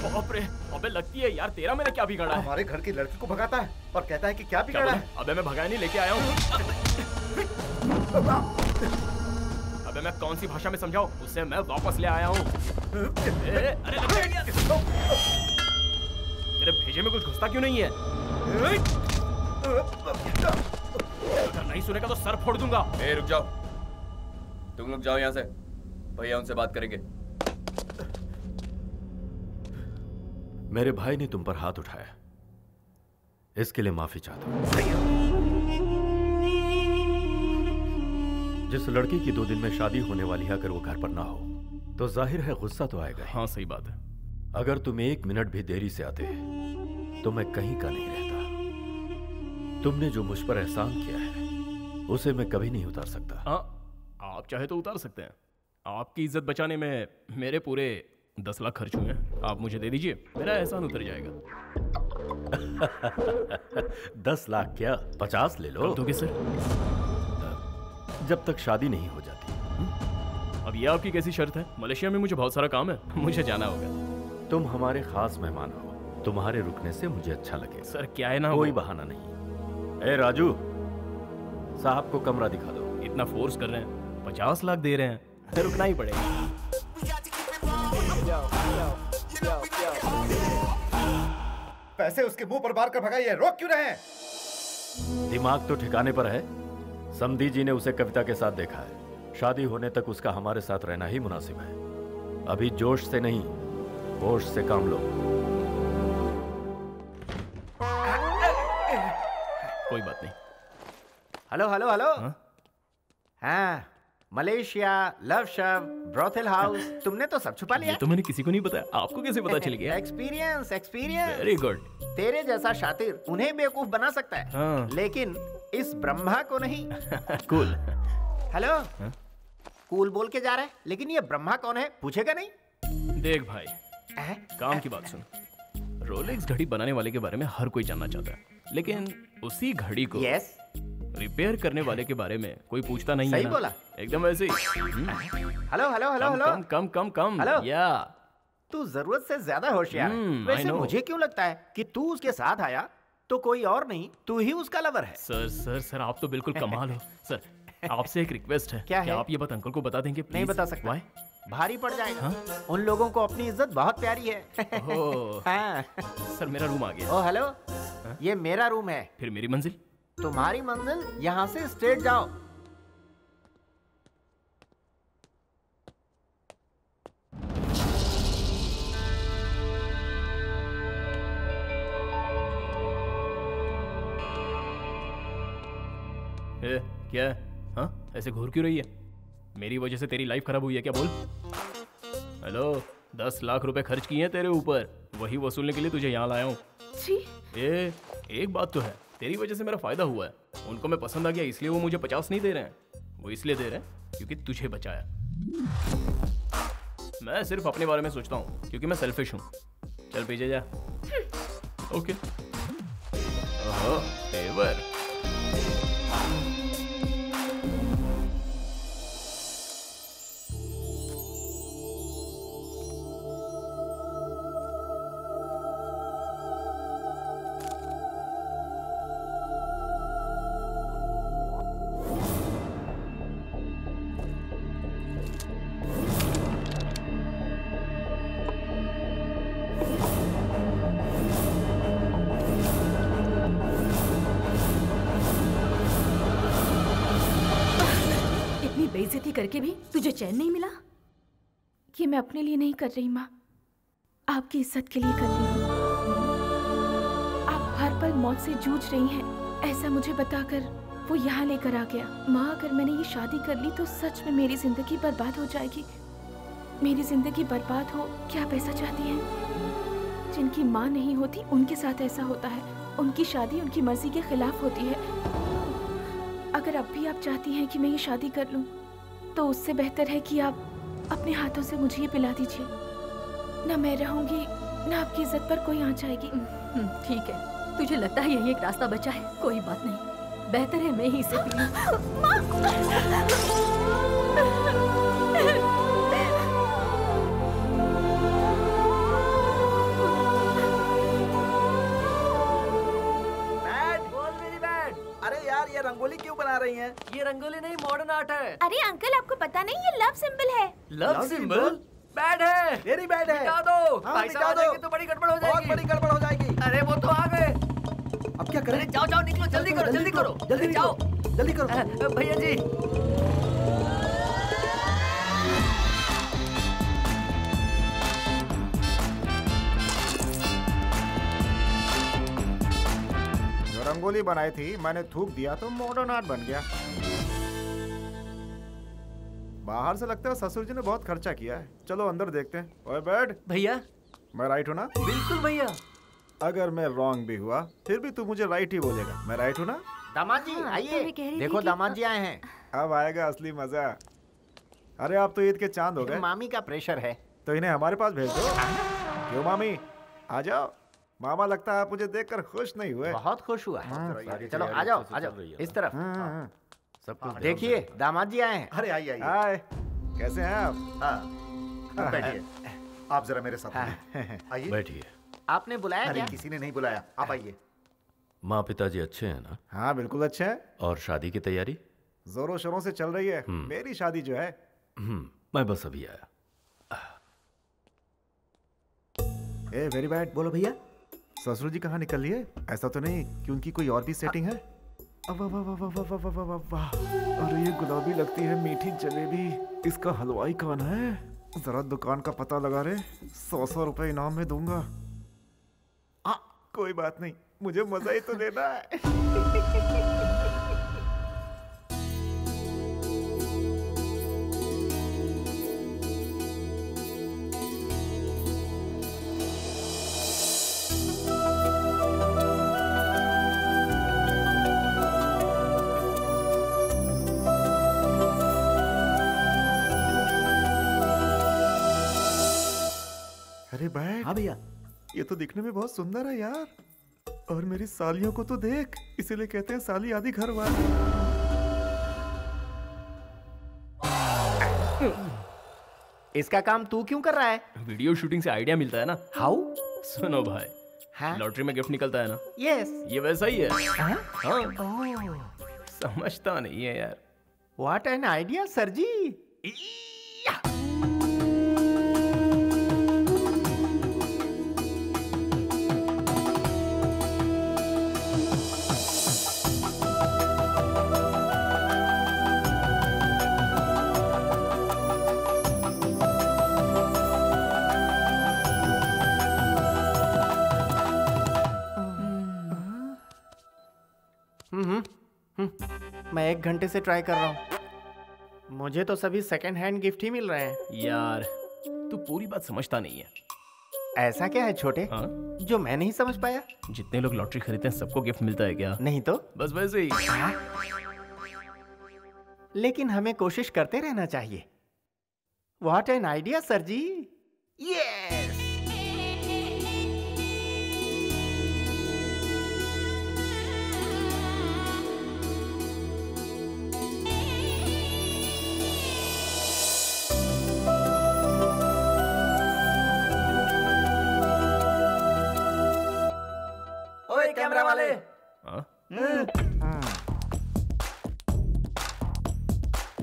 बाप रे, अबे लगती है यार, तेरा मैंने क्या बिगाड़ा है? हमारे घर की लड़की को भगाता है और कहता है कि क्या बिगाड़ा है? अबे मैं भगाया नहीं, लेके आया हूँ। अबे मैं कौन सी भाषा में समझाऊं? उससे मैं वापस ले आया हूँ। अरे तेरे भेजे में कुछ घुसता क्यों नहीं है? अगर नहीं सुनेगा तो सर फोड़ दूंगा। रुक जाओ, तुम लोग जाओ यहाँ से, भैया उनसे बात करेंगे। मेरे भाई ने तुम पर हाथ उठाया, इसके लिए माफी चाहता हूं। जिस लड़की की 2 दिन में शादी होने वाली है, अगर वो घर पर ना हो तो जाहिर है गुस्सा तो आएगा। हाँ सही बात है। अगर तुम 1 मिनट भी देरी से आते तो मैं कहीं का नहीं रहता। तुमने जो मुझ पर एहसान किया है उसे मैं कभी नहीं उतार सकता। हाँ, आप चाहे तो उतार सकते हैं। आपकी इज्जत बचाने में मेरे पूरे 10 लाख खर्च हुए हैं। आप मुझे दे दीजिए, मेरा एहसान उतर जाएगा। 10 लाख क्या, 50 ले लो। दोगे सर? जब तक शादी नहीं हो जाती। अब ये आपकी कैसी शर्त है? मलेशिया में मुझे बहुत सारा काम है, मुझे जाना होगा। तुम हमारे खास मेहमान हो, तुम्हारे रुकने से मुझे अच्छा लगे। सर क्या है ना, कोई बहाना नहीं। ए राजू, साहब को कमरा दिखा दो। इतना फोर्स कर रहे हैं, 50 लाख दे रहे हैं, रुकना ही पड़ेगा। पैसे उसके मुंह पर मार कर भगाइए, रोक क्यों रहे हैं? दिमाग तो ठिकाने पर है। समधी जी ने उसे कविता के साथ देखा है। शादी होने तक उसका हमारे साथ रहना ही मुनासिब है। अभी जोश से नहीं, होश से काम लो। कोई बात नहीं। Hello hello hello. हाँ, मलेशिया, लव शव, ब्रोथल हाउस, तुमने तो सब छुपा लिया। ये तो मैंने किसी को नहीं बताया। आपको कैसे पता चल गया? Experience experience. Very good. तेरे जैसा शातिर उन्हें बेवकूफ बना सकता है, हाँ। लेकिन इस ब्रह्मा को नहीं। कूल। हेलो। कूल बोल के जा रहा है, लेकिन ये ब्रह्मा कौन है पूछेगा नहीं? देख भाई, काम की बात सुन। रोलेक्स घड़ी बनाने वाले के बारे में हर कोई जानना चाहता है, लेकिन उसी घड़ी को रिपेयर करने वाले के बारे में कोई पूछता नहीं है सही ना? बोला। एकदम वैसे ही। Hello hello hello hello. Come come come come. Hello. या तू जरूरत से ज्यादा होशियार है। I वैसे know। मुझे क्यों लगता है कि तू उसके साथ आया तो कोई और नहीं, तू ही उसका लवर है। सर सर सर, आप तो बिल्कुल कमाल हो। सर, आपसे एक रिक्वेस्ट है। क्या है? आप ये बात अंकल को बता देंगे? नहीं please? बता सकता। Why? भारी पड़ जाएगा। उन लोगों को अपनी इज्जत बहुत प्यारी है। ओह, हाँ। सर मेरा रूम आ गया। ओ हेलो, ये मेरा रूम है। फिर मेरी मंजिल? तुम्हारी मंजिल यहाँ से स्ट्रेट जाओ। क्या? हाँ, ऐसे घूर क्यों रही है? मेरी वजह से तेरी लाइफ खराब हुई है क्या? बोल। हेलो, 10 लाख रुपए खर्च किए हैं तेरे ऊपर, वही वसूलने के लिए तुझे यहाँ लाया हूँ। एक बात तो है, तेरी वजह से मेरा फायदा हुआ है। उनको मैं पसंद आ गया, इसलिए वो मुझे 50 नहीं दे रहे हैं। वो इसलिए दे रहे हैं क्योंकि तुझे बचाया। मैं सिर्फ अपने बारे में सोचता हूँ क्योंकि मैं सेल्फिश हूँ। चल पीछे जा। ओके। ओहो, तेवर। बेइज्जती करके भी तुझे चैन नहीं मिला? ये मैं अपने लिए नहीं कर रही माँ, आपकी इज्जत के लिए कर रही हूँ। आप हर पल मौत से जूझ रही हैं, ऐसा मुझे बताकर वो यहाँ लेकर आ गया। माँ, अगर मैंने ये शादी कर ली तो सच में मेरी जिंदगी बर्बाद हो जाएगी। मेरी जिंदगी बर्बाद हो, क्या आप ऐसा चाहती हैं? जिनकी माँ नहीं होती उनके साथ ऐसा होता है। उनकी शादी उनकी मर्जी के खिलाफ होती है। अगर अब भी आप चाहती हैं कि मैं ये शादी कर लूं, तो उससे बेहतर है कि आप अपने हाथों से मुझे ये पिला दीजिए। ना मैं रहूंगी, ना आपकी इज्जत पर कोई आंच आएगी। ठीक है, तुझे लगता है यही एक रास्ता बचा है, कोई बात नहीं, बेहतर है मैं ही इसे पी ये रंगोली क्यों बना रही हैं? ये रंगोली नहीं, मॉडर्न आर्ट है। अरे अंकल, आपको पता नहीं ये लव सिंबल है। Love symbol? बैड है। वेरी बैड है। मिटा दो। हाँ, भाई साहब आ जाएंगे तो बड़ी गड़बड़ हो जाएगी। बहुत बड़ी गड़बड़ हो जाएगी। अरे वो तो आ गए। अब क्या करें? जाओ जाओ, निकलो, जल्दी करो, जल्दी करो, जल्दी जाओ, जल्दी करो। भैया जी। रंगोली बनाई थी, मैंने थूक दिया तो मॉडर्न आर्ट बन गया। बाहर से लगता है ससुर जी ने बहुत खर्चा किया है। चलो अंदर देखते हैं। ओए बैठ। भैया, मैं राइट हूँ ना? बिल्कुल भैया। अगर मैं रॉन्ग भी हुआ फिर भी तू मुझे राइट ही बोलेगा। मैं राइट हूँ ना? दामाद जी आइए, देखो दामाद जी आए हैं। अब आएगा असली मजा। अरे आप तो ईद के चांद हो गए। मामी का प्रेशर है तो इन्हें हमारे पास भेज दो। क्यों मामी, आ जाओ। मामा लगता है आप मुझे देखकर खुश नहीं हुए। बहुत खुश हुआ। चलो आ जाओ, आ जाओ इस तरफ। सब कुछ देखिए दामाद जी आए हैं। अरे आइए आइए। हाय, कैसे हैं आप? बैठिए। आप जरा मेरे साथ आइए। बैठिए। आपने बुलाया अरे क्या? किसी ने नहीं बुलाया, आप आइए। माँ पिताजी अच्छे हैं ना? हाँ बिल्कुल अच्छे हैं। और शादी की तैयारी जोरों शोरों से चल रही है। मेरी शादी जो है। मैं बस अभी आया। A very bad. बोलो भैया। ससुर जी कहाँ निकल लिए? ऐसा तो नहीं कि उनकी कोई और भी सेटिंग है? वाह वाह वाह वाह वाह वाह वाह वाह। अरे ये गुलाबी लगती है मीठी जलेबी। इसका हलवाई कौन है? जरा दुकान का पता लगा रे, 100 रुपए इनाम में दूंगा। कोई बात नहीं, मुझे मजा ही तो लेना है। अरे बैठ। हाँ भैया। ये तो दिखने में बहुत सुंदर है यार। और मेरी सालियों को तो देख, इसीलिए कहते हैं साली आधी घर वाली। इसका काम तू क्यों कर रहा है? वीडियो शूटिंग से आइडिया मिलता है ना। हाउ? सुनो भाई, हाँ? लॉटरी में गिफ्ट निकलता है ना। यस। ये वैसा ही है। हाँ? समझता नहीं है यार। व्हाट एन आइडिया सर जी। मैं 1 घंटे से ट्राई कर रहा हूँ। मुझे तो सभी सेकंड हैंड गिफ्ट ही मिल रहे हैं। यार तू पूरी बात समझता नहीं है। ऐसा क्या है छोटे? हाँ? जो मैं नहीं समझ पाया? जितने लोग लॉटरी खरीदते हैं सबको गिफ्ट मिलता है क्या? नहीं तो बस वैसे ही। लेकिन हमें कोशिश करते रहना चाहिए। What an idea sir ji. Yes. ओए कैमरा वाले।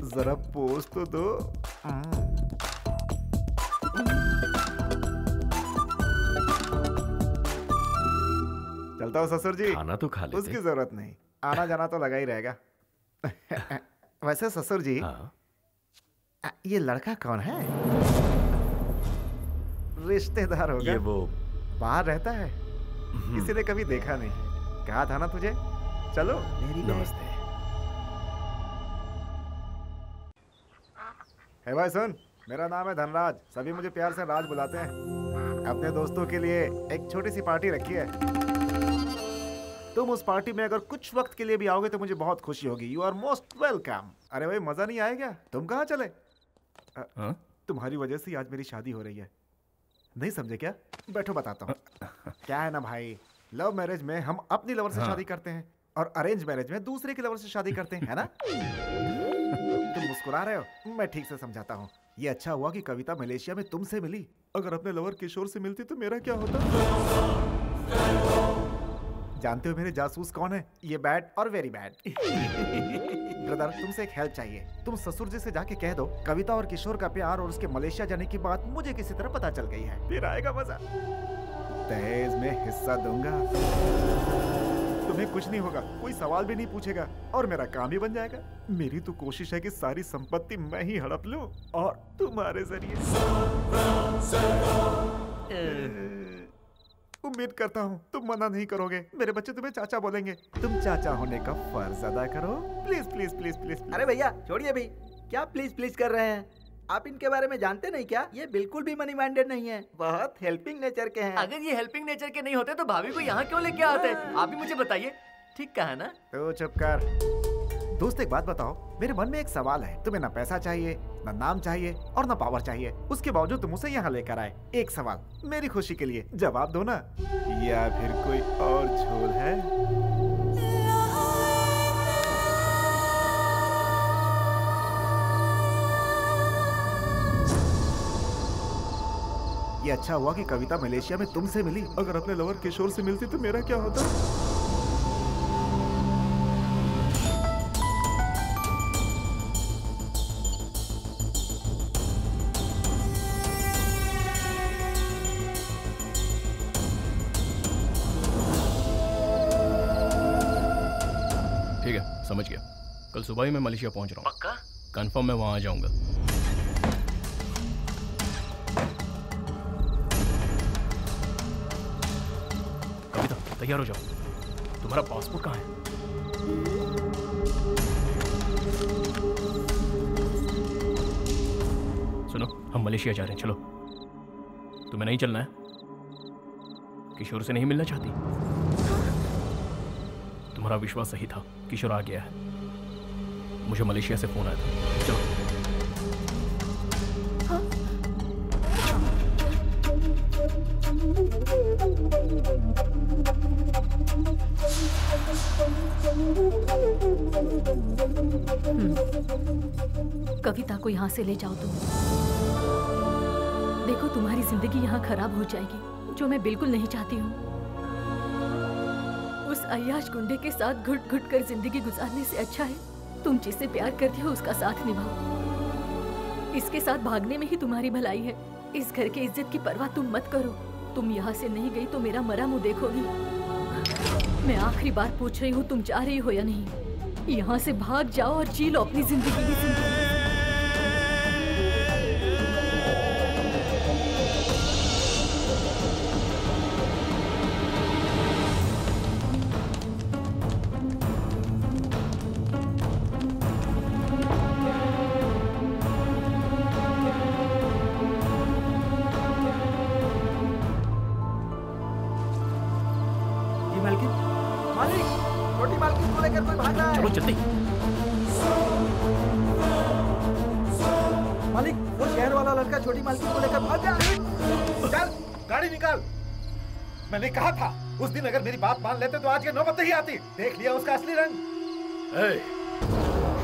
जरा पोज तो दो। चलता हूँ ससुर जी। खाना तो खा लेते। उसकी जरूरत नहीं, आना जाना तो लगा ही रहेगा। वैसे ससुर जी, ये लड़का कौन है? रिश्तेदार होगा। ये वो बाहर रहता है, इसीलिए कभी देखा नहीं। कहा था ना तुझे। चलो। नमस्ते। हे भाई सुन, मेरा नाम है धनराज, सभी मुझे प्यार से राज बुलाते हैं। अपने दोस्तों के लिए एक छोटी सी पार्टी रखी है। तुम उस पार्टी में अगर कुछ वक्त के लिए भी आओगे तो मुझे बहुत खुशी होगी। You are most welcome. अरे भाई मजा नहीं आएगा? तुम कहाँ चले? तुम्हारी वजह से आज मेरी शादी हो रही है। नहीं समझे क्या? बैठो बताता हूँ। क्या है ना भाई, लव मैरिज में हम अपनी लवर से शादी करते हैं और अरेंज मैरिज में दूसरे की लवर से शादी करते हैं, है ना? तुम मुस्कुरा रहे हो, मैं ठीक से समझाता हूँ। ये अच्छा हुआ कि कविता मलेशिया में तुमसे मिली। अगर अपने लवर किशोर से मिलती तो मेरा क्या होता? जानते हो मेरे जासूस कौन है? ये बैड और वेरी बैड। ब्रदर, तुमसे एक हेल्प चाहिए। तुम ससुर जी से जाके कह दो कविता और किशोर का प्यार और उसके मलेशिया जाने की बात मुझे किसी तरह पता चल गई है। फिर आएगा मजा। दहेज में हिस्सा दूंगा, तुम्हें कुछ नहीं होगा, कोई सवाल भी नहीं पूछेगा और मेरा काम ही बन जाएगा। मेरी तो कोशिश है कि सारी संपत्ति मैं ही हड़प लूं और तुम्हारे जरिए। उम्मीद करता हूँ तुम मना नहीं करोगे। मेरे बच्चे तुम्हें चाचा बोलेंगे। तुम चाचा होने का फर्ज अदा करो। Please please please please. अरे भैया छोड़िए भी, क्या प्लीज प्लीज कर रहे हैं? आप इनके बारे में जानते नहीं क्या? ये बिल्कुल भी मनी माइंडेड नहीं है, बहुत हेल्पिंग नेचर के हैं। अगर ये हेल्पिंग नेचर के नहीं होते तो भाभी को यहाँ क्यों लेके आते? आप ही मुझे बताइए। ठीक कहा ना? तो चुप कर। दोस्त एक बात बताओ, मेरे मन में एक सवाल है। तुम्हें ना पैसा चाहिए, ना नाम चाहिए और ना पावर चाहिए, उसके बावजूद तुम उसे यहाँ लेकर आए। एक सवाल मेरी खुशी के लिए जवाब दो ना, या फिर कोई और झोल है? ये अच्छा हुआ कि कविता मलेशिया में तुमसे मिली। अगर अपने लवर किशोर से मिलती तो मेरा क्या होता? समझ गया। कल सुबह ही मैं मलेशिया पहुंच रहा हूँ। पक्का? कंफर्म मैं वहां आ जाऊंगा। कविता तैयार हो जाओ। तुम्हारा पासपोर्ट कहाँ है? सुनो, हम मलेशिया जा रहे हैं, चलो। तुम्हें नहीं चलना है? किशोर से नहीं मिलना चाहती? तुम्हारा विश्वास सही था, किशोर आ गया है। मुझे मलेशिया से फोन आया था। चलो। कविता को यहाँ से ले जाओ तुम। देखो तुम्हारी जिंदगी यहाँ खराब हो जाएगी, जो मैं बिल्कुल नहीं चाहती हूँ। उस अय्याश गुंडे के साथ घुट घुट कर जिंदगी गुजारने से अच्छा है तुम जिससे प्यार करती हो उसका साथ निभाओ। इसके साथ भागने में ही तुम्हारी भलाई है। इस घर की इज्जत की परवाह तुम मत करो। तुम यहाँ से नहीं गई तो मेरा मरा मुंह देखोगी। मैं आखिरी बार पूछ रही हूँ, तुम जा रही हो या नहीं? यहाँ से भाग जाओ और जी लो अपनी जिंदगी की जिंदगी। चलो जल्दी। मालिक, वो शहर वाला लड़का छोटी मालकिन को लेकर भाग गया। चल, गाड़ी निकाल। मैंने कहा था उस दिन अगर मेरी बात मान लेते तो आज ये नौबत नहीं आती। देख लिया उसका असली रंग।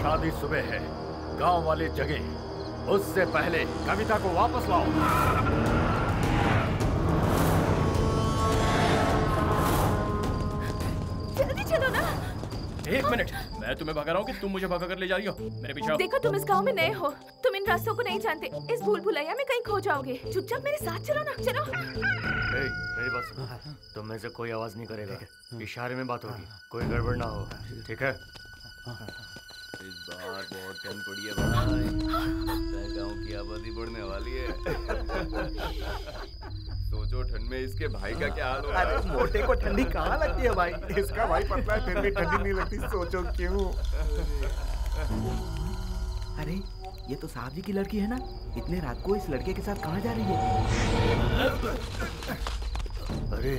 शादी सुबह है, गांव वाले जगे। उससे पहले कविता को वापस लाओ। जल्दी चलो ना। एक मिनट, मैं तुम्हें भगा रहा हूँ कि तुम मुझे भगा कर ले जा रही हो? मेरे पीछे आओ। देखो तुम इस गांव में नए हो, तुम इन रास्तों को नहीं जानते। इस भूल भुलैया में कहीं खो जाओगे। चुपचाप मेरे साथ चलो ना, चलो। मेरी बात सुनो, तुम में से कोई आवाज नहीं करेगा। इशारे में बात होगी, कोई गड़बड़ ना हो, ठीक है? इस बार बहुत ठंड पड़ी है भाई। गांव की आबादी बढ़ने वाली है। सोचो ठंड में इसके भाई का क्या हाल होगा। अरे मोटे को ठंडी कहाँ लगती है भाई? इसका भाई पतला है फिर भी ठंडी नहीं लगती। सोचो क्यों? अरे ये तो साहब जी की लड़की है ना? इतने रात को इस लड़के के साथ कहाँ जा रही है? अरे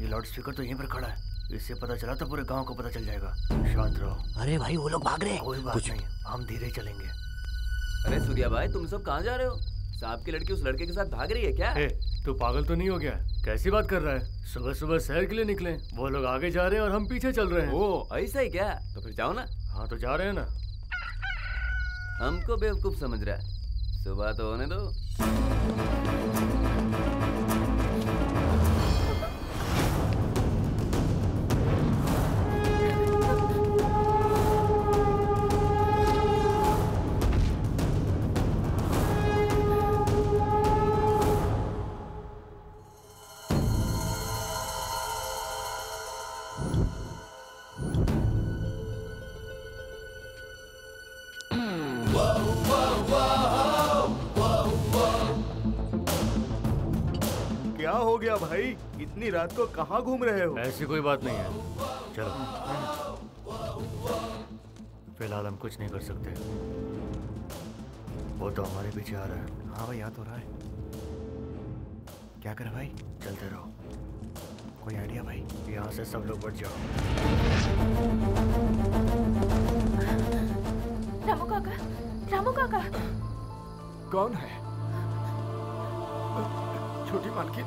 ये लाउड स्पीकर तो यहीं पर खड़ा है। इससे पता चला तो पूरे गांव को पता चल जाएगा। शांत रहो। अरे भाई वो लोग भाग रहे हैं। कोई बात नहीं, हम धीरे चलेंगे। अरे सूर्या भाई, तुम सब कहाँ जा रहे हो? साहब की लड़की उस लड़के के साथ भाग रही है क्या? तू पागल तो नहीं हो गया? कैसी बात कर रहा है? सुबह सुबह सैर के लिए निकले, वो लोग आगे जा रहे हैं और हम पीछे चल रहे हैं। ओ ऐसा ही क्या? तो फिर जाओ ना। हाँ तो जा रहे हैं ना। हमको बेवकूफ समझ रहा है? सुबह तो होने दो। क्या हो गया भाई? इतनी रात को कहाँ घूम रहे हो? ऐसी कोई बात नहीं है, चलो। फिलहाल हम कुछ नहीं कर सकते। वो तो हमारे पीछे आ रहा है। हाँ भाई, याद हो रहा है। क्या कर भाई? चलते रहो। कोई आइडिया भाई? यहाँ से सब लोग बढ़ जाओ। रामू काका, रामू काका। कौन है? छोटी मालकिन,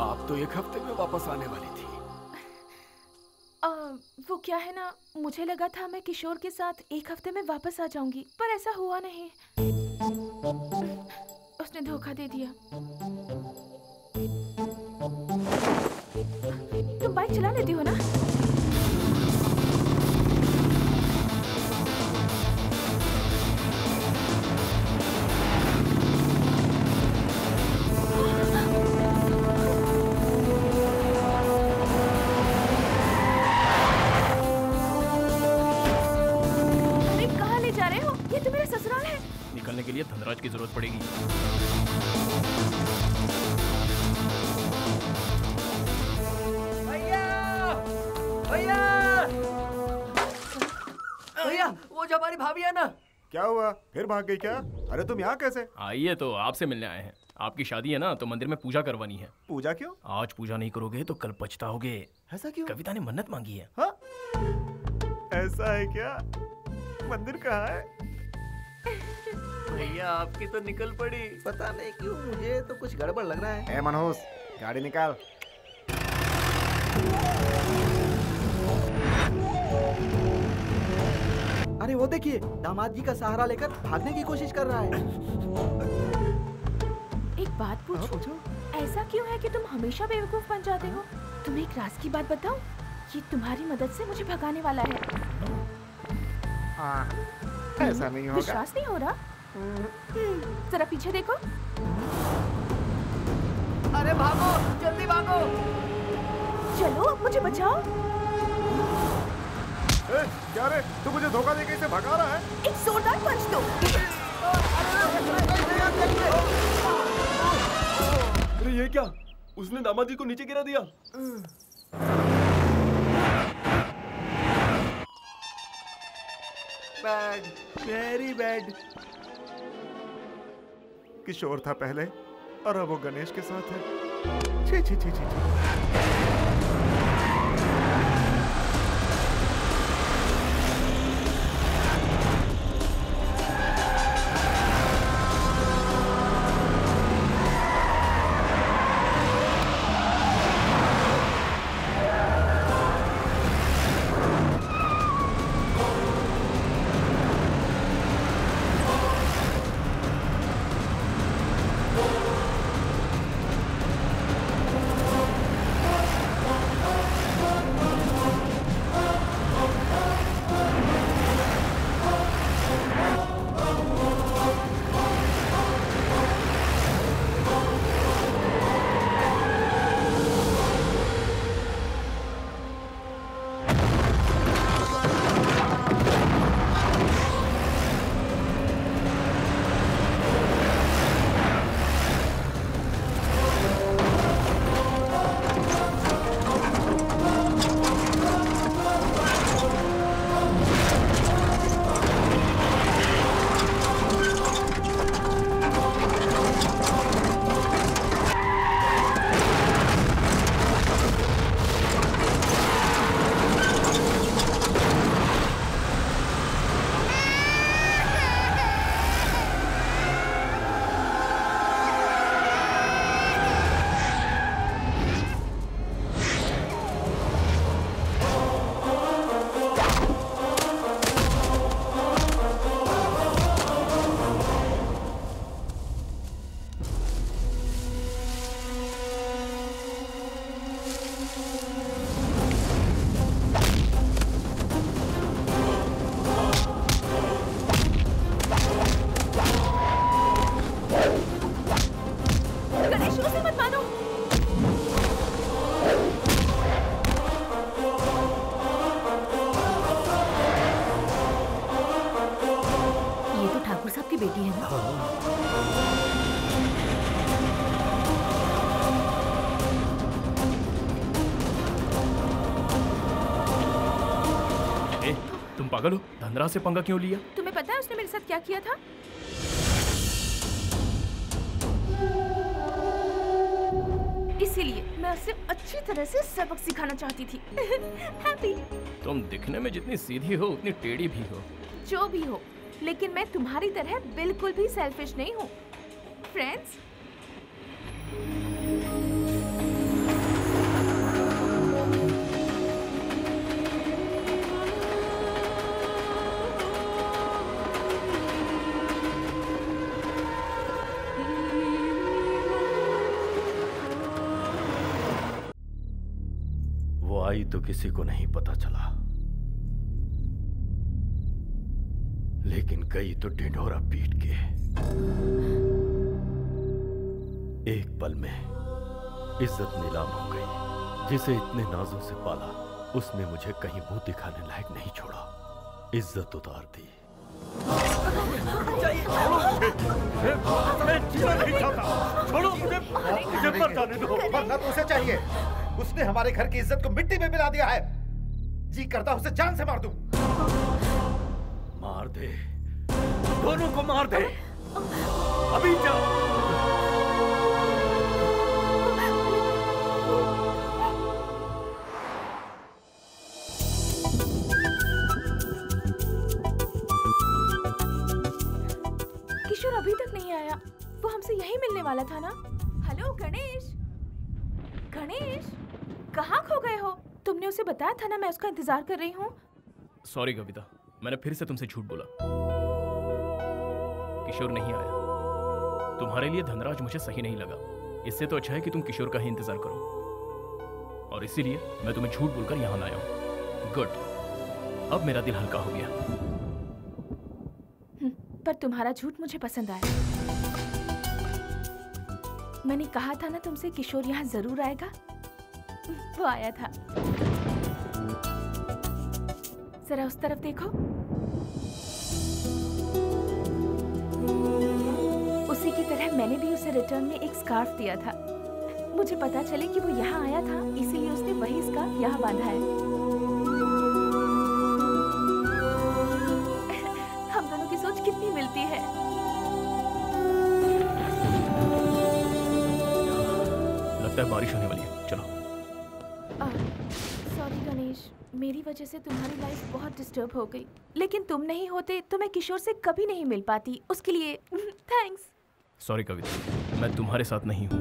आप तो एक हफ्ते में वापस आने वाली थी। वो क्या है ना, मुझे लगा था मैं किशोर के साथ एक हफ्ते में वापस आ जाऊंगी, पर ऐसा हुआ नहीं। उसने धोखा दे दिया। तुम बाइक चला लेती हो ना? लिए धनराज की जरूरत पड़ेगी। भैया भैया भैया, वो जो हमारी भाभी है ना। क्या हुआ, फिर भाग गई क्या? अरे तुम यहाँ कैसे? आइए, तो आपसे मिलने आए हैं। आपकी शादी है ना, तो मंदिर में पूजा करवानी है। पूजा क्यों? आज पूजा नहीं करोगे तो कल पछताओगे। ऐसा क्यों? कविता ने मन्नत मांगी है। हाँ? ऐसा है क्या? मंदिर कहाँ है? भैया आपकी तो निकल पड़ी। पता नहीं क्यों मुझे तो कुछ गड़बड़ लग रहा है। ए मनोज, गाड़ी निकाल। अरे वो देखिए, दामाद जी का सहारा लेकर भागने की कोशिश कर रहा है। एक बात पूछो, ऐसा क्यों है कि तुम हमेशा बेवकूफ बन जाते हो? तुम्हें एक राज की बात बताऊं? ये तुम्हारी मदद से मुझे भगाने वाला है। ऐसा नहीं होगा। विश्वास नहीं हो रहा? जरा पीछे देखो। अरे भागो, जल्दी भागो। चलो, मुझे बचाओ। क्या रे, तू मुझे धोखा देके इसे भगा रहा है? एक जोरदार पंच दो। अरे ये क्या? उसने दामाद जी को नीचे गिरा दिया। Bad, very bad. किशोर था पहले और अब वो गणेश के साथ है। छी छी छी छी छी। बेटी है ना? ए, तुम पागल हो? धनराज से पंगा क्यों लिया? तुम्हें पता है उसने मेरे साथ क्या किया था? इसीलिए मैं उसे अच्छी तरह से सबक सिखाना चाहती थी। हैप्पी। तुम दिखने में जितनी सीधी हो उतनी टेढ़ी भी हो। जो भी हो, लेकिन मैं तुम्हारी तरह बिल्कुल भी सेल्फिश नहीं हूँ। फ्रेंड्स, वो आई तो किसी को नहीं पता चला, लेकिन गई तो ढिंढोरा पीट के। एक पल में इज्जत नीलाम हो गई। जिसे इतने नाजों से पाला उसने मुझे कहीं मुंह दिखाने लायक नहीं छोड़ा, इज्जत उतार दी। मैं जीना नहीं चाहता। छोड़ो मुझे मर जाने दो। मरना तो उसे चाहिए। उसने हमारे घर की इज्जत को मिट्टी में मिला दिया है। जी करता उसे जान से मार दूं। मार दे, दोनों को मार दे। अभी जाओ। किशोर अभी तक नहीं आया। वो हमसे यही मिलने वाला था ना। हेलो गणेश, गणेश कहाँ खो गए हो? तुमने उसे बताया था ना मैं उसका इंतजार कर रही हूँ। सॉरी कविता, मैंने फिर से तुमसे झूठ बोला। किशोर नहीं आया। तुम्हारे लिए धनराज मुझे सही नहीं लगा। इससे तो अच्छा है कि तुम किशोर का ही इंतजार करो। और इसीलिए मैं तुम्हें झूठ बोलकर यहाँ लाया हूँ। गुड, अब मेरा दिल हल्का हो गया। पर तुम्हारा झूठ मुझे पसंद आया। मैंने कहा था ना तुमसे किशोर यहाँ जरूर आएगा। वो आया था। जरा उस तरफ देखो। उसी की तरह मैंने भी उसे रिटर्न में एक स्कार्फ दिया था। मुझे पता चले कि वो यहाँ आया था, इसीलिए उसने वही स्कार्फ यहाँ बांधा है। हम दोनों की सोच कितनी मिलती है। लगता है बारिश होने वाली है। चलो। सॉरी गणेश, मेरी वजह से तुम्हारी लाइफ बहुत डिस्टर्ब हो गई। लेकिन तुम नहीं होते तो मैं किशोर से कभी नहीं मिल पाती। उसके लिए थैंक्स। सॉरी कविता, मैं तुम्हारे साथ नहीं हूँ।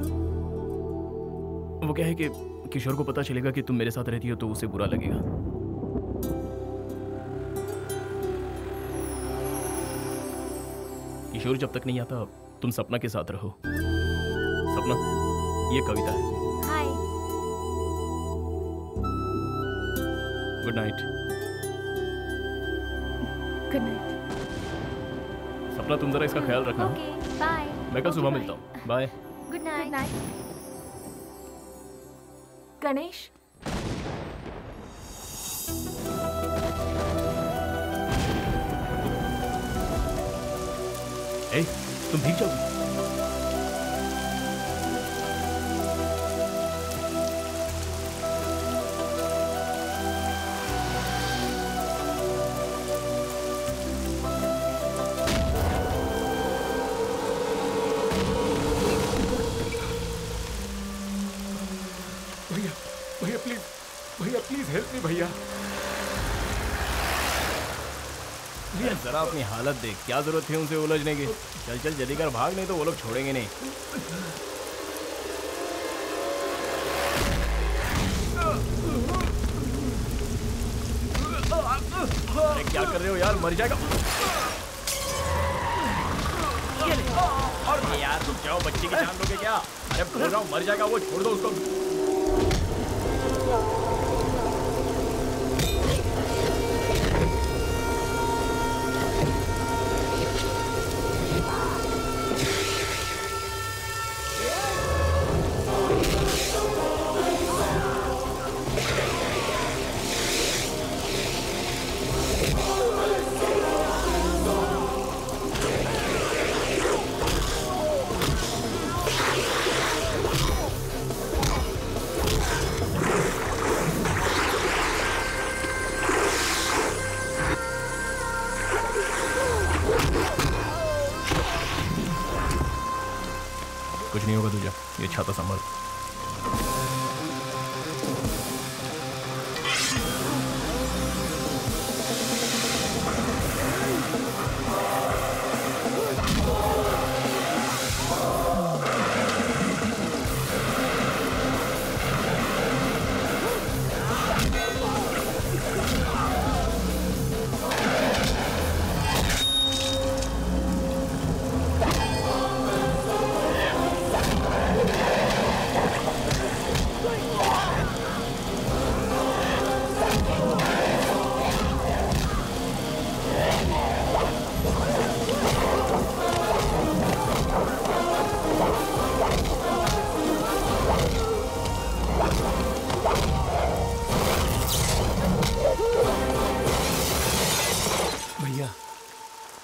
वो क्या है कि किशोर को पता चलेगा कि तुम मेरे साथ रहती हो तो उसे बुरा लगेगा। किशोर जब तक नहीं आता तुम सपना के साथ रहो। सपना, ये कविता है। Hi. Good night. Good night. Sapna तुम जरा इसका ख्याल रखना। Okay, bye. मैं कल सुबह मिलता हूँ। बाय। Good night. गणेश, ए, तुम भीग जाओगी। भैया प्लीज हेल्प मी भैया। भैया जरा अपनी हालत देख, क्या जरूरत थी उनसे उलझने की। चल चल जल्दी कर, भाग, नहीं तो वो लोग छोड़ेंगे नहीं। अरे क्या कर रहे हो यार, मर जाएगा। और यार तुम जाओ, बच्ची की जान लोगे क्या? अरे बोल रहा हूँ मर जाएगा वो, छोड़ दो उसको। कुछ नहीं होगा तुझे, ये छाता संभाल।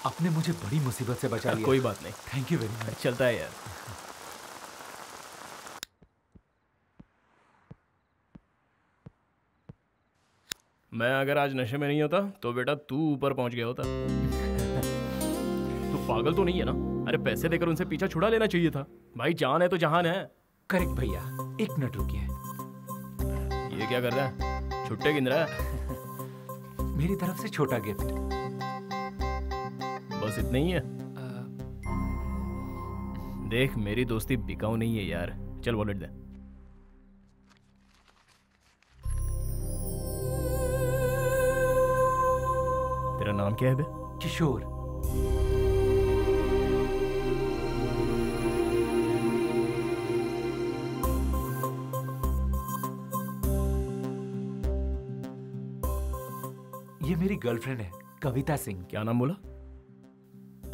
आपने मुझे बड़ी मुसीबत से बचा लिया। कोई बात नहीं, थैंक यू वेरी मच। चलता है यार। मैं अगर आज नशे में नहीं होता तो बेटा तू ऊपर पहुंच गया होता। तू पागल तो नहीं है ना? अरे पैसे देकर उनसे पीछा छुड़ा लेना चाहिए था। भाई जान है तो जहान है। करेक्ट भैया, एक मिनट रुकिए। ये क्या कर रहा है? छुट्टे गिन रहा है? मेरी तरफ से छोटा गिफ्ट। बस इतना ही है? देख मेरी दोस्ती बिकाऊ नहीं है यार। चल वॉलेट दे। तेरा नाम क्या है बे? किशोर। ये मेरी गर्लफ्रेंड है, कविता सिंह। क्या नाम बोला?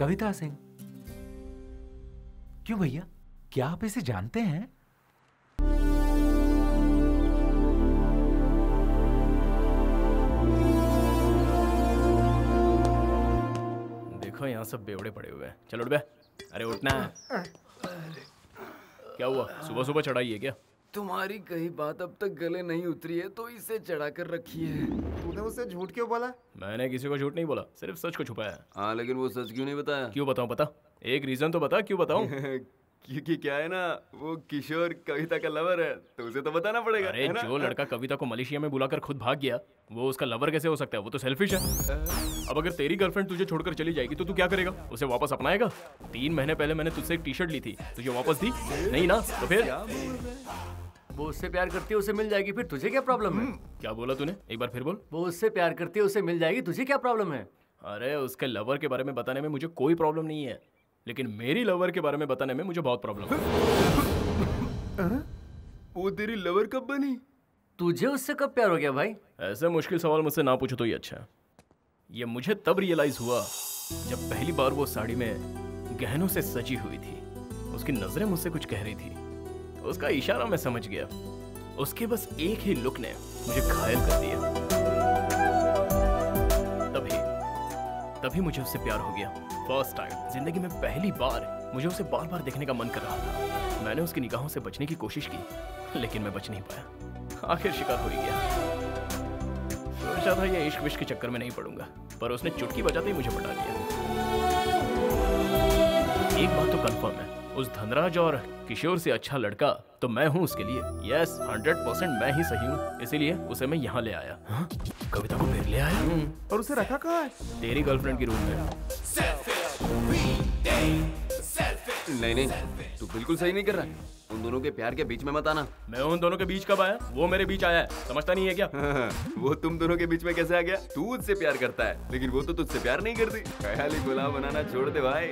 कविता सिंह। क्यों भैया, क्या आप इसे जानते हैं? देखो यहाँ सब बेवड़े पड़े हुए हैं। चल उठ बे। अरे उठना है। क्या हुआ? सुबह सुबह चढ़ाई है क्या? तुम्हारी कही बात अब तक गले नहीं उतरी है तो इसे चढ़ा कर रखी है। तूने उसे झूठ क्यों बोला? मैंने किसी को झूठ नहीं बोला, सिर्फ सच को छुपाया। हाँ लेकिन वो सच क्यों नहीं बताया? क्यों बताऊं? बता, एक रीजन तो बता, क्यों बताऊं? क्योंकि क्या है ना, वो किशोर कविता का लवर है तो उसे तो बताना पड़ेगा। अरे जो लड़का कविता को मलेशिया में बुलाकर खुद भाग गया वो उसका लवर कैसे हो सकता है? वो तो सेल्फिश है। अब अगर तेरी गर्लफ्रेंड तुझे छोड़कर चली जाएगी तो तू क्या करेगा? उसे वापस अपनाएगा? 3 महीने पहले मैंने तुझसे एक टी शर्ट ली थी, तुझे वापस दी नहीं ना? तो फिर वो उससे प्यार करती है, उसे मिल जाएगी, फिर तुझे क्या प्रॉब्लम है? क्या बोला तूने? एक बार फिर बोल। वो उससे प्यार करती है, उसे मिल जाएगी, तुझे क्या प्रॉब्लम है? अरे उसके लवर के बारे में बताने में मुझे कोई प्रॉब्लम नहीं है, लेकिन मेरी लवर के बारे में बताने में मुझे बहुत प्रॉब्लम है। वो तेरी लवर कब बनी? तुझे उससे कब प्यार हो गया भाई? ऐसे मुश्किल सवाल मुझसे ना पूछो तो ही अच्छा है। ये मुझे तब रियलाइज हुआ जब पहली बार वो साड़ी में गहनों से सजी हुई थी। उसकी नजरें मुझसे कुछ कह रही थी, उसका इशारा मैं समझ गया। उसके बस एक ही लुक ने मुझे घायल कर दिया। तभी मुझे उससे प्यार हो गया। फर्स्ट टाइम जिंदगी में पहली बार मुझे उसे बार बार देखने का मन कर रहा था। मैंने उसकी निगाहों से बचने की कोशिश की, लेकिन मैं बच नहीं पाया। आखिर शिकार हो ही गया। सोचा था ये इश्क विश्क के चक्कर में नहीं पड़ूंगा, पर उसने चुटकी बजाते ही मुझे पटा दिया। एक बात तो कंफर्म है, उस धनराज और किशोर से अच्छा लड़का तो मैं हूँ उसके लिए। यस 100% मैं ही सही हूँ, इसीलिए उसे मैं यहाँ ले आया। हाँ? कविता को फिर ले आया। और उसे रखा कहाँ है? तेरी गर्लफ्रेंड की रूम में। नहीं, तू बिल्कुल सही नहीं कर रहा। उन दोनों के प्यार के बीच में मत आना। मैं उन दोनों के बीच कब आया? वो मेरे बीच आया है, समझता नहीं है क्या? वो तुम दोनों के बीच में कैसे आ गया? तू उससे प्यार करता है, लेकिन वो तो तुझसे प्यार नहीं करती। ख्याली गुलाम बनाना छोड़ दे भाई।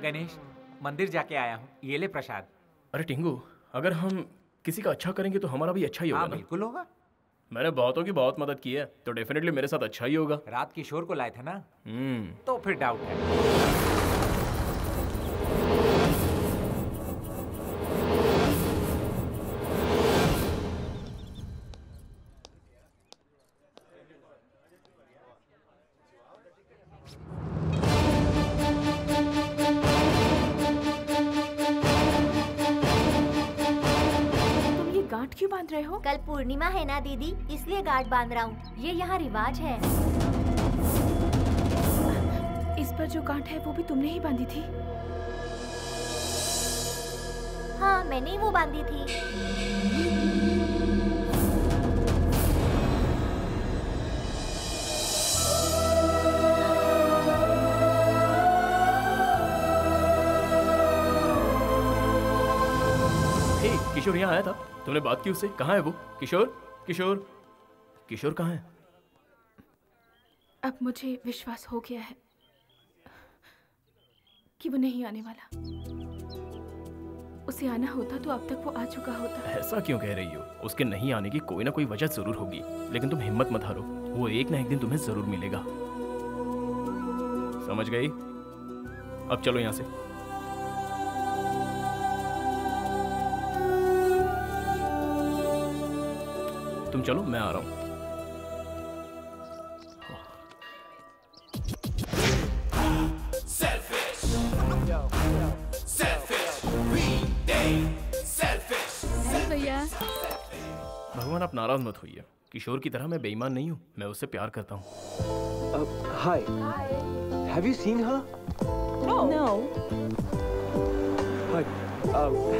गणेश, मंदिर जाके आया हूँ, ये ले प्रसाद। अरे टिंगू, अगर हम किसी का अच्छा करेंगे तो हमारा भी अच्छा ही होगा ना? बिल्कुल होगा। मैंने बहुतों की बहुत मदद की है, तो डेफिनेटली मेरे साथ अच्छा ही होगा। रात किशोर को लाए थे ना, तो फिर डाउट है। क्यों बांध रहे हो? कल पूर्णिमा है ना दीदी, इसलिए गांठ बांध रहा हूँ। ये यहाँ रिवाज है। इस पर जो गांठ है वो भी तुमने ही बांधी थी? हाँ, मैंने ही वो बांधी थी। किशोर यहाँ आया था, तुमने बात की उससे? कहाँ है वो? किशोर किशोर किशोर कहाँ है? अब मुझे विश्वास हो गया है कि वो नहीं आने वाला। उसे आना होता तो अब तक वो आ चुका होता। ऐसा क्यों कह रही हो? उसके नहीं आने की कोई ना कोई वजह जरूर होगी, लेकिन तुम हिम्मत मत हारो, वो एक ना एक दिन तुम्हें जरूर मिलेगा। समझ गई? अब चलो यहाँ से। तुम चलो, मैं आ रहा हूं। भगवान आप नाराज मत होइए। किशोर की तरह मैं बेईमान नहीं हूँ, मैं उससे प्यार करता हूँ। Hi. Have you seen her? No. Hi.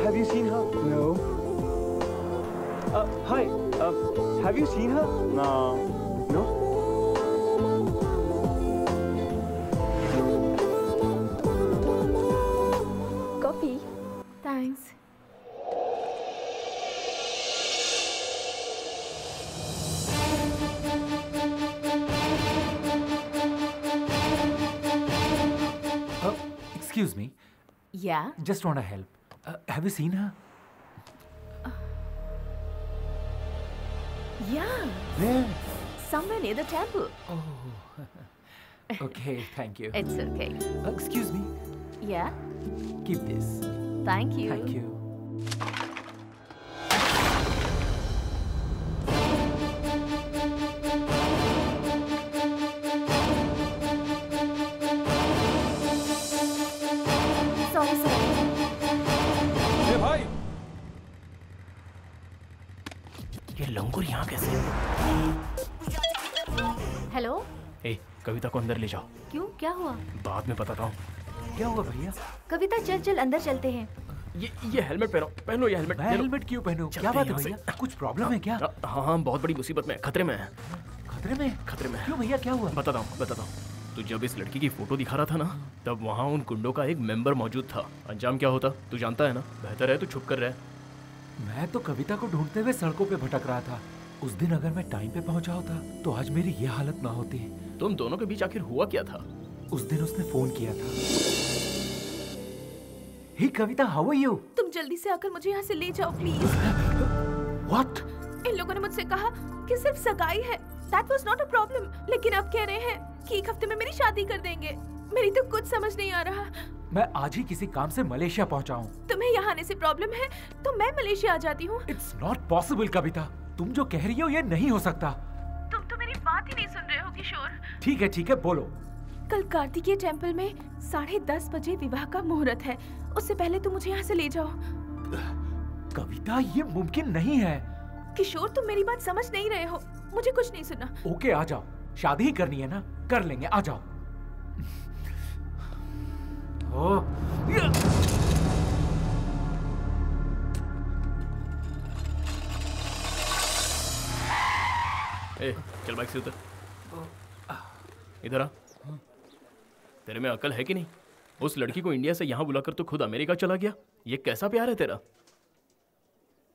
Have you seen her? No. Hi. Have you seen her? No. No? Coffee. Thanks. Excuse me. Yeah? Just want to help. Have you seen her? Yeah. Where? Somewhere near the temple. Oh. Okay, thank you. It's okay. Excuse me. Yeah? Keep this. Thank you. Thank you. Sorry, sir. ए भाई, ये लंगूर यहाँ कैसे? Hello. ए, कविता को अंदर ले जाओ। क्यों, क्या हुआ? बाद में बताता हूँ। क्या हुआ भैया? कविता चल चल अंदर चलते हैं। ये हेलमेट पहनो ये हेलमेट। मैं हेलमेट क्यों पहनूं? क्या बात है भैया? कुछ प्रॉब्लम है क्या? हाँ, बहुत बड़ी मुसीबत में, खतरे में है। खतरे में? खतरे में। क्यों भैया, क्या हुआ? बताता हूँ। तू जब इस लड़की की फोटो दिखा रहा था ना, तब वहाँ उन गुंडों का एक मेंबर मौजूद था। अंजाम क्या होता तू जानता है ना? बेहतर है तू छुप कर रहे। मैं तो कविता को ढूंढते हुए सड़कों पे भटक रहा था। उस दिन अगर मैं टाइम पे पहुंचा होता तो आज मेरी ये हालत ना होती। तुम दोनों के बीच आखिर हुआ क्या था? उस दिन उसने फोन किया था। हे कविता, हाउ आर यू? तुम जल्दी से आकर मुझे यहाँ से ले जाओ प्लीज। What? इन लोगों ने मुझसे कहा कि सिर्फ सगाई है। That was not a problem. लेकिन अब कह रहे हैं कि एक हफ्ते में मेरी शादी कर देंगे। मेरी तो कुछ समझ नहीं आ रहा। मैं आज ही किसी काम से मलेशिया पहुंचा हूँ। तुम्हें यहाँ आने से प्रॉब्लम है तो मैं मलेशिया आ जाती हूँ। It's not possible कविता। तुम जो कह रही हो ये नहीं हो सकता। तुम तो मेरी बात ही नहीं सुन रहे हो किशोर। ठीक है, बोलो। कल कार्तिकेय टेम्पल में 10:30 बजे विवाह का मुहूर्त है। उससे पहले तुम मुझे यहाँ से ले जाओ। कविता, ये मुमकिन नहीं है। किशोर, तुम मेरी बात समझ नहीं रहे हो। मुझे कुछ नहीं सुनना। ओके, आ जाओ। शादी ही करनी है ना, कर लेंगे, आ जाओ। ए, चल बाइक से उतर। इधर आ। तेरे में अकल है कि नहीं? उस लड़की को इंडिया से यहाँ बुलाकर तो खुद अमेरिका चला गया। ये कैसा प्यार है तेरा?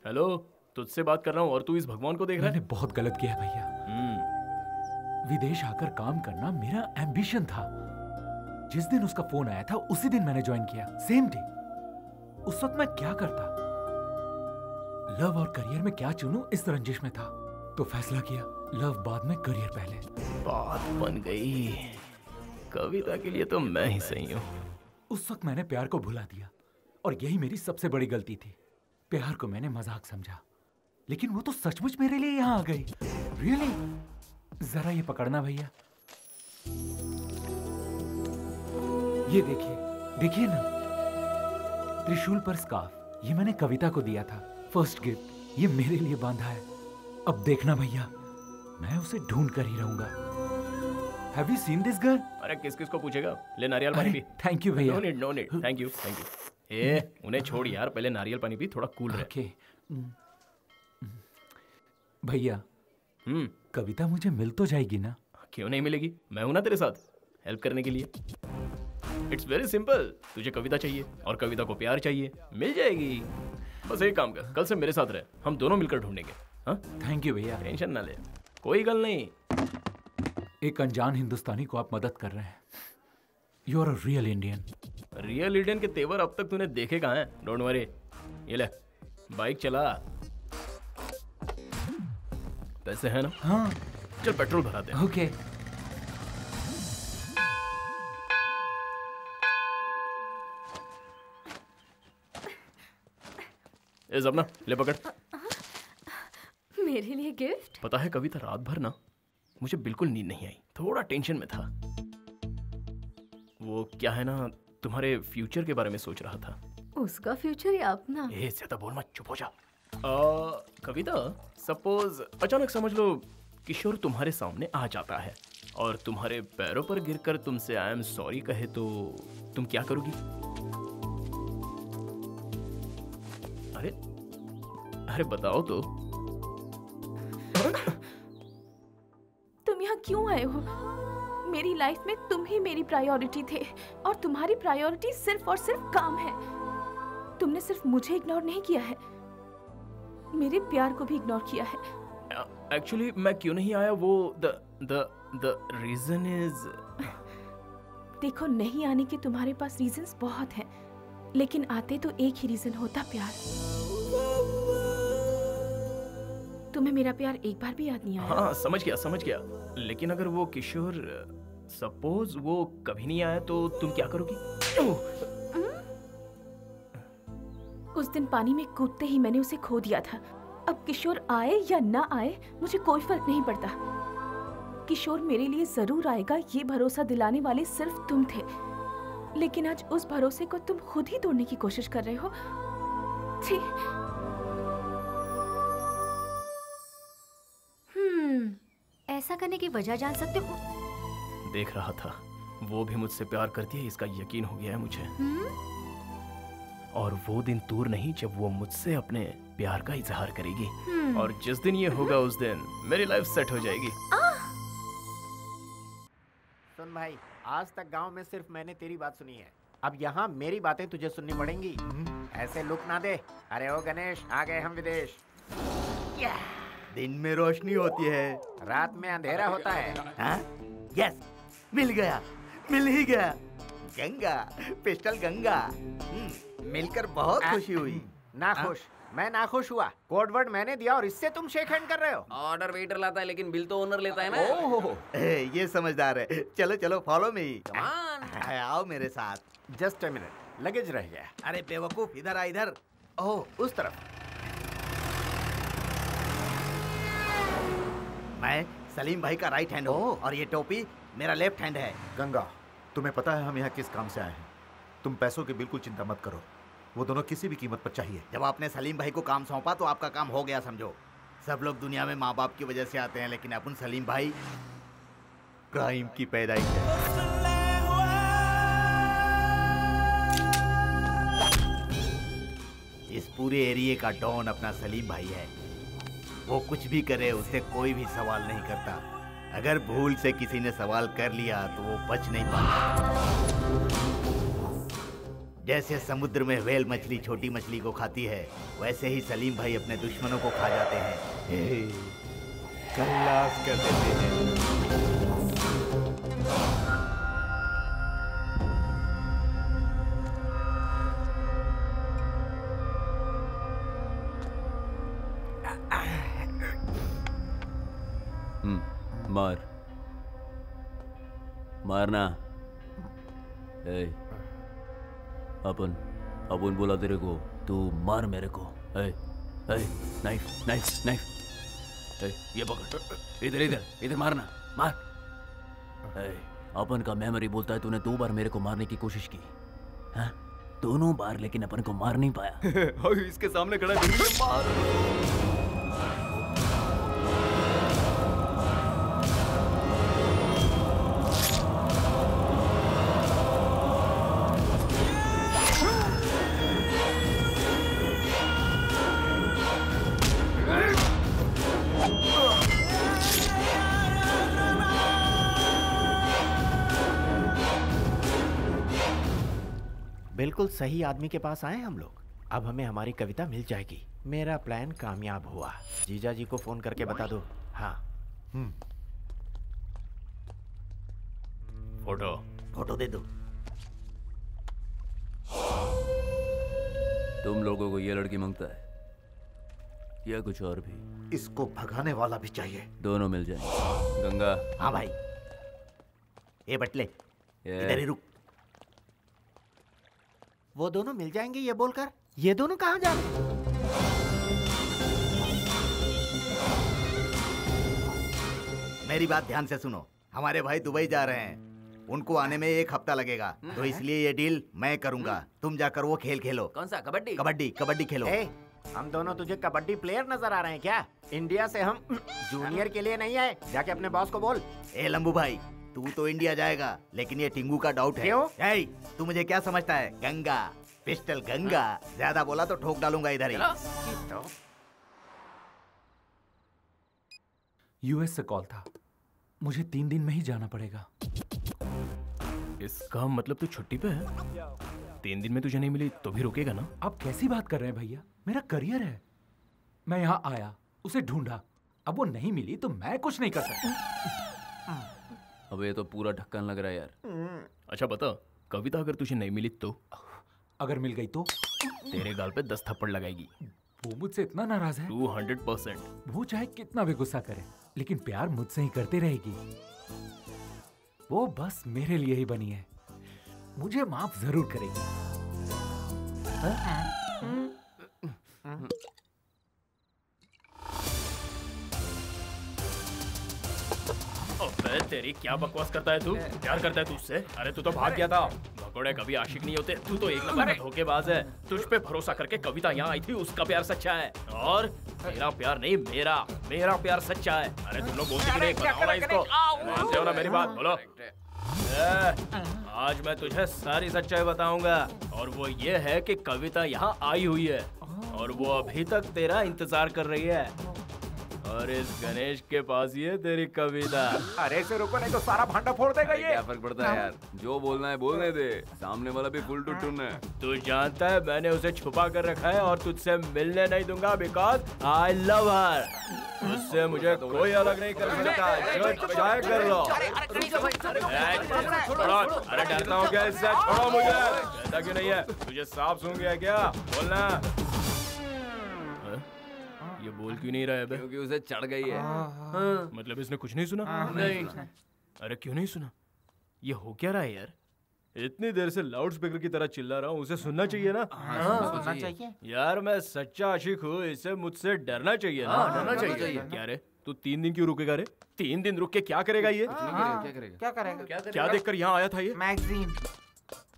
हेलो, तुझसे बात कर रहा हूँ और तू इस भगवान को देख रहा है? मैंने बहुत गलत किया भैया। विदेश आकर काम करना मेरा एम्बिशन था। जिस दिन उसका फोन आया था उसी दिन मैंने ज्वाइन किया, सेम डे। उस वक्त मैं क्या करता? लव और करियर में क्या चुनूं, इस रंजिश में था। तो फैसला किया, लव बाद में, करियर पहले। बात बन गई। कविता के लिए तो मैं ही सही हूँ। उस वक्त मैंने प्यार को भुला दिया और यही मेरी सबसे बड़ी गलती थी। प्यार को मैंने मजाक समझा, लेकिन वो तो सचमुच मेरे लिए यहाँ आ गई। रियली? जरा ये पकड़ना भैया। ये देखिए ना, त्रिशूल पर स्कार्फ। ये मैंने कविता को दिया था, फर्स्ट गिफ्ट। ये मेरे लिए बांधा है। अब देखना भैया, मैं उसे ढूंढ कर ही रहूंगा। Have you seen this girl? अरे किस को पूछेगा? ले नारियल पानी पी। थैंक यू भैया। No need. Thank you. ए, उन्हें छोड़ यार, पहले नारियल पानी पी, थोड़ा कूल रहे। ओके। भैया, कविता मुझे मिल तो जाएगी ना? क्यों नहीं मिलेगी? मैं हूं ना तेरे साथ हेल्प करने के लिए। It's very simple. तुझे कविता चाहिए और कविता को प्यार चाहिए, मिल जाएगी। बस एक काम कर, कल से मेरे साथ रहे, हम दोनों मिलकर ढूंढेंगे। हाँ? थैंक यू भैया। टेंशन ना ले, कोई गल नहीं। एक अनजान हिंदुस्तानी को आप मदद कर रहे हैं। You are a real Indian. Real Indian के तेवर अब तक तूने देखे कहाँ हैं? Don't worry. ये ले, बाइक चला। पैसे हैं ना? हाँ। चल पेट्रोल भरा दे। ओके। ए ज़बना, ले पकड़। मेरे लिए गिफ्ट? पता है कविता, रात भर ना मुझे बिल्कुल नींद नहीं आई, थोड़ा टेंशन में था। वो क्या है ना, तुम्हारे फ्यूचर के बारे में सोच रहा था। उसका फ्यूचर या अपना? ए, ज्यादा बोल मत, चुप हो जा। कविता, सपोज अचानक समझ लो किशोर तुम्हारे सामने आ जाता है और तुम्हारे पैरों पर गिरकर तुमसे आई एम सॉरी कहे तो तुम क्या करोगी? अरे अरे बताओ तो। तुम यहाँ क्यों आए हो? मेरी लाइफ में तुम ही मेरी प्रायोरिटी थे और तुम्हारी प्रायोरिटी सिर्फ और सिर्फ काम है। तुमने सिर्फ मुझे इग्नोर नहीं किया है, मेरे प्यार को भी इग्नोर किया है। एक्चुअली मैं क्यों नहीं आया वो द रीजन इज। देखो, नहीं आने के तुम्हारे पास रीजंस बहुत हैं, लेकिन आते तो एक ही रीजन होता, प्यार। तुम्हें मेरा प्यार एक बार भी याद नहीं आया? हाँ समझ गया, लेकिन अगर वो किशोर सपोज वो कभी नहीं आया तो तुम क्या करोगी? उस दिन पानी में कूदते ही मैंने उसे खो दिया था। अब किशोर आए या ना आए मुझे कोई फर्क नहीं पड़ता। किशोर मेरे लिए जरूर आएगा, ये भरोसा दिलाने वाले सिर्फ तुम थे, लेकिन आज उस भरोसे को तुम खुद ही तोड़ने की कोशिश कर रहे हो। ऐसा करने की वजह जान सकते हो? देख रहा था, वो भी मुझसे प्यार करती है, इसका यकीन हो गया है मुझे। और वो दिन दूर नहीं जब वो मुझसे अपने प्यार का इजहार करेगी, और जिस दिन ये होगा उस दिन मेरी लाइफ सेट हो जाएगी। सुन भाई, आज तक गांव में सिर्फ मैंने तेरी बात सुनी है, अब यहाँ मेरी बातें तुझे सुननी पड़ेंगी। ऐसे लुक ना दे। अरे ओ गणेश, आ गए हम विदेश। दिन में रोशनी होती है, रात में अंधेरा होता है। हाँ? यस, मिल ही गया। गंगा, पिस्टल गंगा। मिलकर बहुत खुशी हुई। नाखुश? मैं नाखुश हुआ? कोड वर्ड मैंने दिया और इससे तुम शेक हैंड कर रहे हो? ऑर्डर वेटर लाता है लेकिन बिल तो ओनर लेता है ना। ओह, ये समझदार है। चलो चलो, फॉलो मी। आओ मेरे साथ। जस्ट अ मिनट, लगेज रह गया। अरे बेवकूफ, इधर आ इधर। ओह, उस तरफ। मैं सलीम भाई का राइट हैंड हूँ और ये टोपी मेरा लेफ्ट हैंड है। गंगा, तुम्हें पता है हम यहाँ किस काम से आए हैं? तुम पैसों की बिल्कुल चिंता मत करो, वो दोनों किसी भी कीमत पर चाहिए। जब आपने सलीम भाई को काम सौंपा तो आपका काम हो गया समझो। सब लोग दुनिया में माँ बाप की वजह से आते हैं, लेकिन अपन सलीम भाई क्राइम की पैदाइश है। इस पूरे एरिया का डॉन अपना सलीम भाई है। वो कुछ भी करे उसे कोई भी सवाल नहीं करता। अगर भूल से किसी ने सवाल कर लिया तो वो बच नहीं पाता। जैसे समुद्र में व्हेल मछली छोटी मछली को खाती है, वैसे ही सलीम भाई अपने दुश्मनों को खा जाते हैं, खल्लास कर देते हैं। मारना। अपन बोला तेरे को, तू मार मेरे को। नाइफ नाइफ नाइफ, ये पकड़, इधर मारना, मार। अपन का मेमोरी बोलता है तूने 2 बार मेरे को मारने की कोशिश की, हाँ? दोनों बार, लेकिन अपन को मार नहीं पाया। इसके सामने खड़ा है, मार। बिल्कुल सही आदमी के पास आए हम लोग। अब हमें हमारी कविता मिल जाएगी। मेरा प्लान कामयाब हुआ। जीजा जी को फोन करके बता दो। हाँ। फोटो दे दो। तुम लोगों को ये लड़की मांगता है या कुछ और भी? इसको भगाने वाला भी चाहिए। दोनों मिल जाएंगे। गंगा। हाँ भाई। ये बटले, इधर ही रुक। वो दोनों मिल जाएंगे ये बोलकर ये दोनों कहाँ जा रहे हैं? मेरी बात ध्यान से सुनो। हमारे भाई दुबई जा रहे हैं, उनको आने में 1 हफ्ता लगेगा, तो इसलिए ये डील मैं करूंगा। तुम जाकर वो खेल खेलो। कौन सा? कबड्डी? कबड्डी खेलो। हम दोनों तुझे कबड्डी प्लेयर नजर आ रहे हैं क्या? इंडिया से हम जूनियर के लिए नहीं आए। जाके अपने बॉस को बोल। ए लंबू भाई, तू तो इंडिया जाएगा, लेकिन ये टिंगू का डाउट है। क्यों? तू मुझे क्या समझता है? गंगा, पिस्टल गंगा। ज्यादा बोला तो ठोक डालूंगा इधर ही। यूएस से कॉल था, मुझे 3 दिन में ही जाना पड़ेगा। इसका मतलब तू छुट्टी पे है? 3 दिन में तुझे नहीं मिली तो भी रुकेगा ना? आप कैसी बात कर रहे हैं भैया? मेरा करियर है। मैं यहाँ आया, उसे ढूंढा, अब वो नहीं मिली तो मैं कुछ नहीं कर सकता। अब ये तो पूरा ढक्कन लग रहा है यार। अच्छा बता, कविता अगर तुझे नहीं मिली तो? अगर मिल गई तो? तेरे गाल पे 10 थप्पड़ लगाएगी। वो मुझसे इतना नाराज है? 200%। वो चाहे कितना भी गुस्सा करे, लेकिन प्यार मुझसे ही करती रहेगी। वो बस मेरे लिए ही बनी है, मुझे माफ जरूर करेगी। अबे तेरी क्या बकवास करता है तू? प्यार करता है तू उससे? अरे तू तो भाग गया था। भगोड़े कभी आशिक नहीं होते। तू तो एक नंबर का धोखेबाज है। तुझ पे भरोसा करके कविता यहाँ आई थी, उसका प्यार सच्चा है। और तेरा प्यार नहीं, मेरा प्यार सच्चा है। अरे तुम लोग बोलते कि नहीं? बताओ ना इसको। मानते हो ना मेरी बात? बोलो। आज मैं तुझे सारी सच्चाई बताऊंगा, और वो ये है कि कविता यहाँ आई हुई है और वो अभी तक तेरा इंतजार कर रही है, और इस गणेश के पास ही है तेरी कविता। अरे इसे रोको नहीं तो सारा भांडा फोड़ देगा ये। क्या फर्क पड़ता है यार, जो बोलना है बोलने दे, सामने वाला भी फुल टू टून है। तू जानता है मैंने उसे छुपा कर रखा है और तुझसे मिलने नहीं दूंगा, बिकॉज आई लव हर। उससे मुझे कोई अलग नहीं कर सकता, जो चाहे कर लो। अरे डरता हूँ क्या इससे? छोड़ो मुझे। डरता क्यों नहीं है? तुझे सांप सूंघ गया क्या? बोलना। ये बोल क्यों नहीं रहा है बे? क्योंकि उसे चढ़ गई है। मतलब इसने कुछ नहीं सुना? नहीं। अरे क्यों नहीं सुना? ये हो क्या रहा है यार? इतनी देर से लाउड स्पीकर की तरह चिल्ला रहा हूँ, उसे सुनना चाहिए ना? सुनना चाहिए। यार मैं सच्चा आशिक हूँ, इसे मुझसे डरना चाहिए ना? डरना चाहिए। क्या रे, तू 3 दिन क्यों रुकेगा रे? 3 दिन रुक के क्या करेगा ये? क्या करेगा? क्या देखकर यहाँ आया था ये? मैगजीन।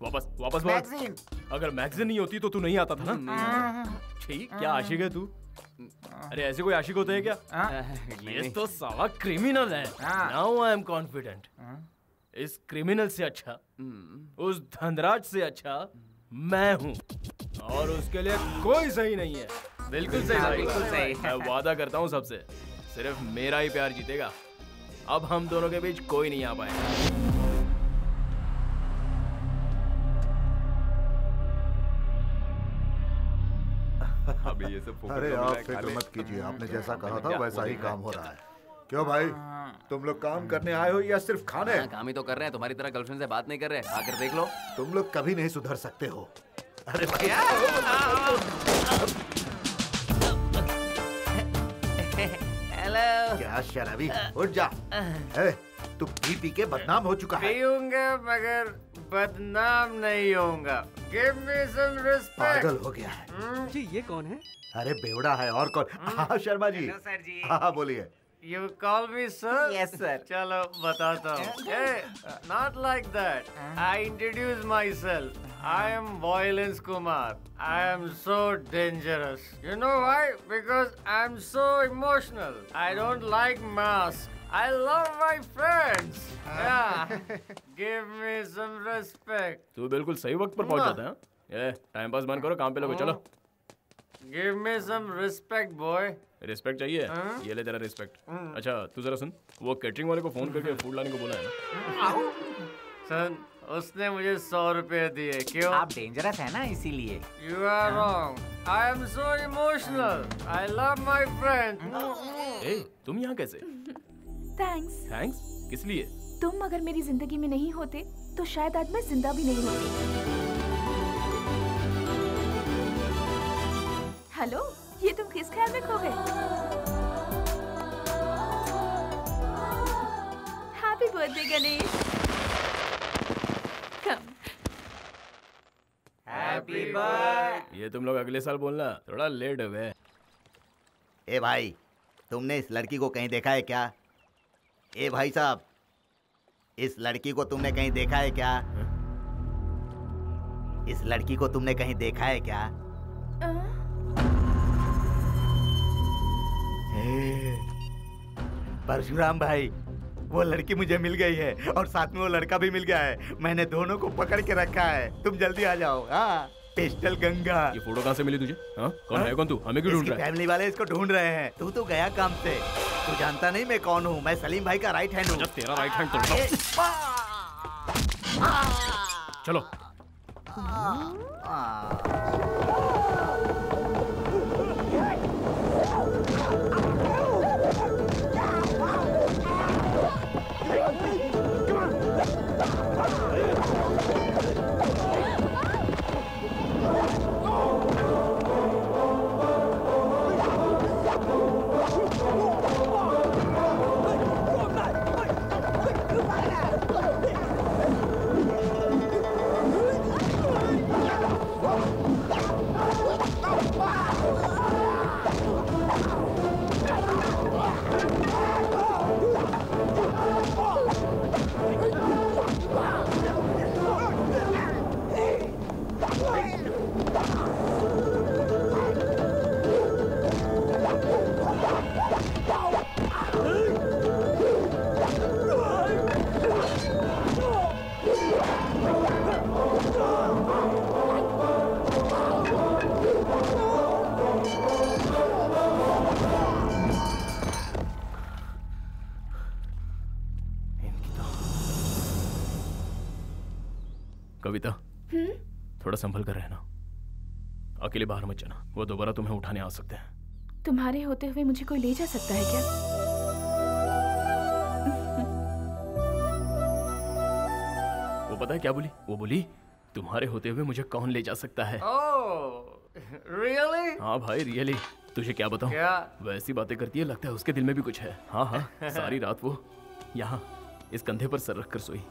वापस बोल। मैगजीन। अगर मैगजीन नहीं होती तो तू नहीं आता था ना? ठीक, क्या आशिक है तू? अरे ऐसे कोई आशिक होते हैं क्या? ये तो साला क्रिमिनल है। Now I am confident. इस क्रिमिनल से अच्छा, उस धनराज से अच्छा मैं हूँ, और उसके लिए कोई सही नहीं है। बिल्कुल सही, बिल्कुल सही। मैं वादा करता हूँ सबसे, सिर्फ मेरा ही प्यार जीतेगा। अब हम दोनों के बीच कोई नहीं आ पाएगा। अभी ये सब अरे आप फिक्र मत कीजिए, आपने जैसा कहा था वैसा ही काम हो रहा है। क्यों भाई, तुम लोग काम करने आए हो या सिर्फ खाने? काम ही तो कर रहे हैं, तुम्हारी तरह गर्लफ्रेंड से बात नहीं कर रहे। आकर देख लो। तुम लोग कभी नहीं सुधर सकते हो। अरे भाई हेलो। क्या शराबी, उठ जा। तू पी के बदनाम हो चुका है। पीऊंगा मगर बदनाम नहीं होऊंगा। Give me some respect। पागल हो गया है। जी ये कौन है? अरे बेवड़ा है और कौन? हाँ शर्मा जी। हेलो सर जी। हाँ बोलिए। You call me sir? Yes sir। चलो बताता हूँ। Hey, not like that। I introduce myself। I am Violence Kumar। I am so dangerous। You know why? Because I am so emotional। I don't like masks। I love my friends। Yeah। Give me some respect। तू बिल्कुल सही वक्त पर पहुंच जाता है। ये time pass बंद करो, काम पे लगो। चलो। Give me some respect boy। Respect चाहिए? ये ले तेरा रिस्पेक्ट। अच्छा तू जरा सुन, वो कैटरिंग वाले को फोन करके फूड लाने को बोला है ना? सन, उसने मुझे 100 रुपए दिए। क्यों? आप डेंजरस है ना इसीलिए। You are wrong। I am so emotional। I love my friend। ए, तुम यहाँ कैसे? थैंक्स। थैंक्स? किस लिए? तुम अगर मेरी जिंदगी में नहीं होते तो शायद आज मैं जिंदा भी नहीं होती। हेलो, ये तुम किस ख्याल में खो गए? Happy birthday Ganesh. Come. Happy birthday. ये तुम लोग अगले साल बोलना, थोड़ा लेट हो गए। ए भाई, तुमने इस लड़की को कहीं देखा है क्या? ए भाई साहब, इस लड़की को तुमने कहीं देखा है क्या? इस लड़की को तुमने कहीं देखा है क्या? परशुराम भाई, वो लड़की मुझे मिल गई है और साथ में वो लड़का भी मिल गया है। मैंने दोनों को पकड़ के रखा है। तुम जल्दी आ जाओ। हाँ, पिस्टल गंगा। ये फोटो कहाँ से मिली तुझे? हाँ? कौन है कौन तू? हमें क्यों ढूंढ रहा है? फैमिली वाले इसको ढूंढ रहे हैं। तू तो गया काम से। तू जानता नहीं मैं कौन हूँ? मैं सलीम भाई का राइट हैंड हूँ। तेरा राइट हैंड तो चलो। कविता, थोड़ा संभल कर रहना। अकेले बाहर मत जाना, वो दोबारा तुम्हें उठाने आ सकते हैं। तुम्हारे होते हुए मुझे कोई ले जा सकता है क्या? वो पता है क्या बोली? वो बोली तुम्हारे होते हुए मुझे कौन ले जा सकता है। रियली? हाँ भाई रियली। तुझे क्या बताऊं? क्या? वैसी बातें करती है, लगता है उसके दिल में भी कुछ है। हाँ हाँ, सारी रात वो यहाँ इस कंधे पर सर रखकर सोई।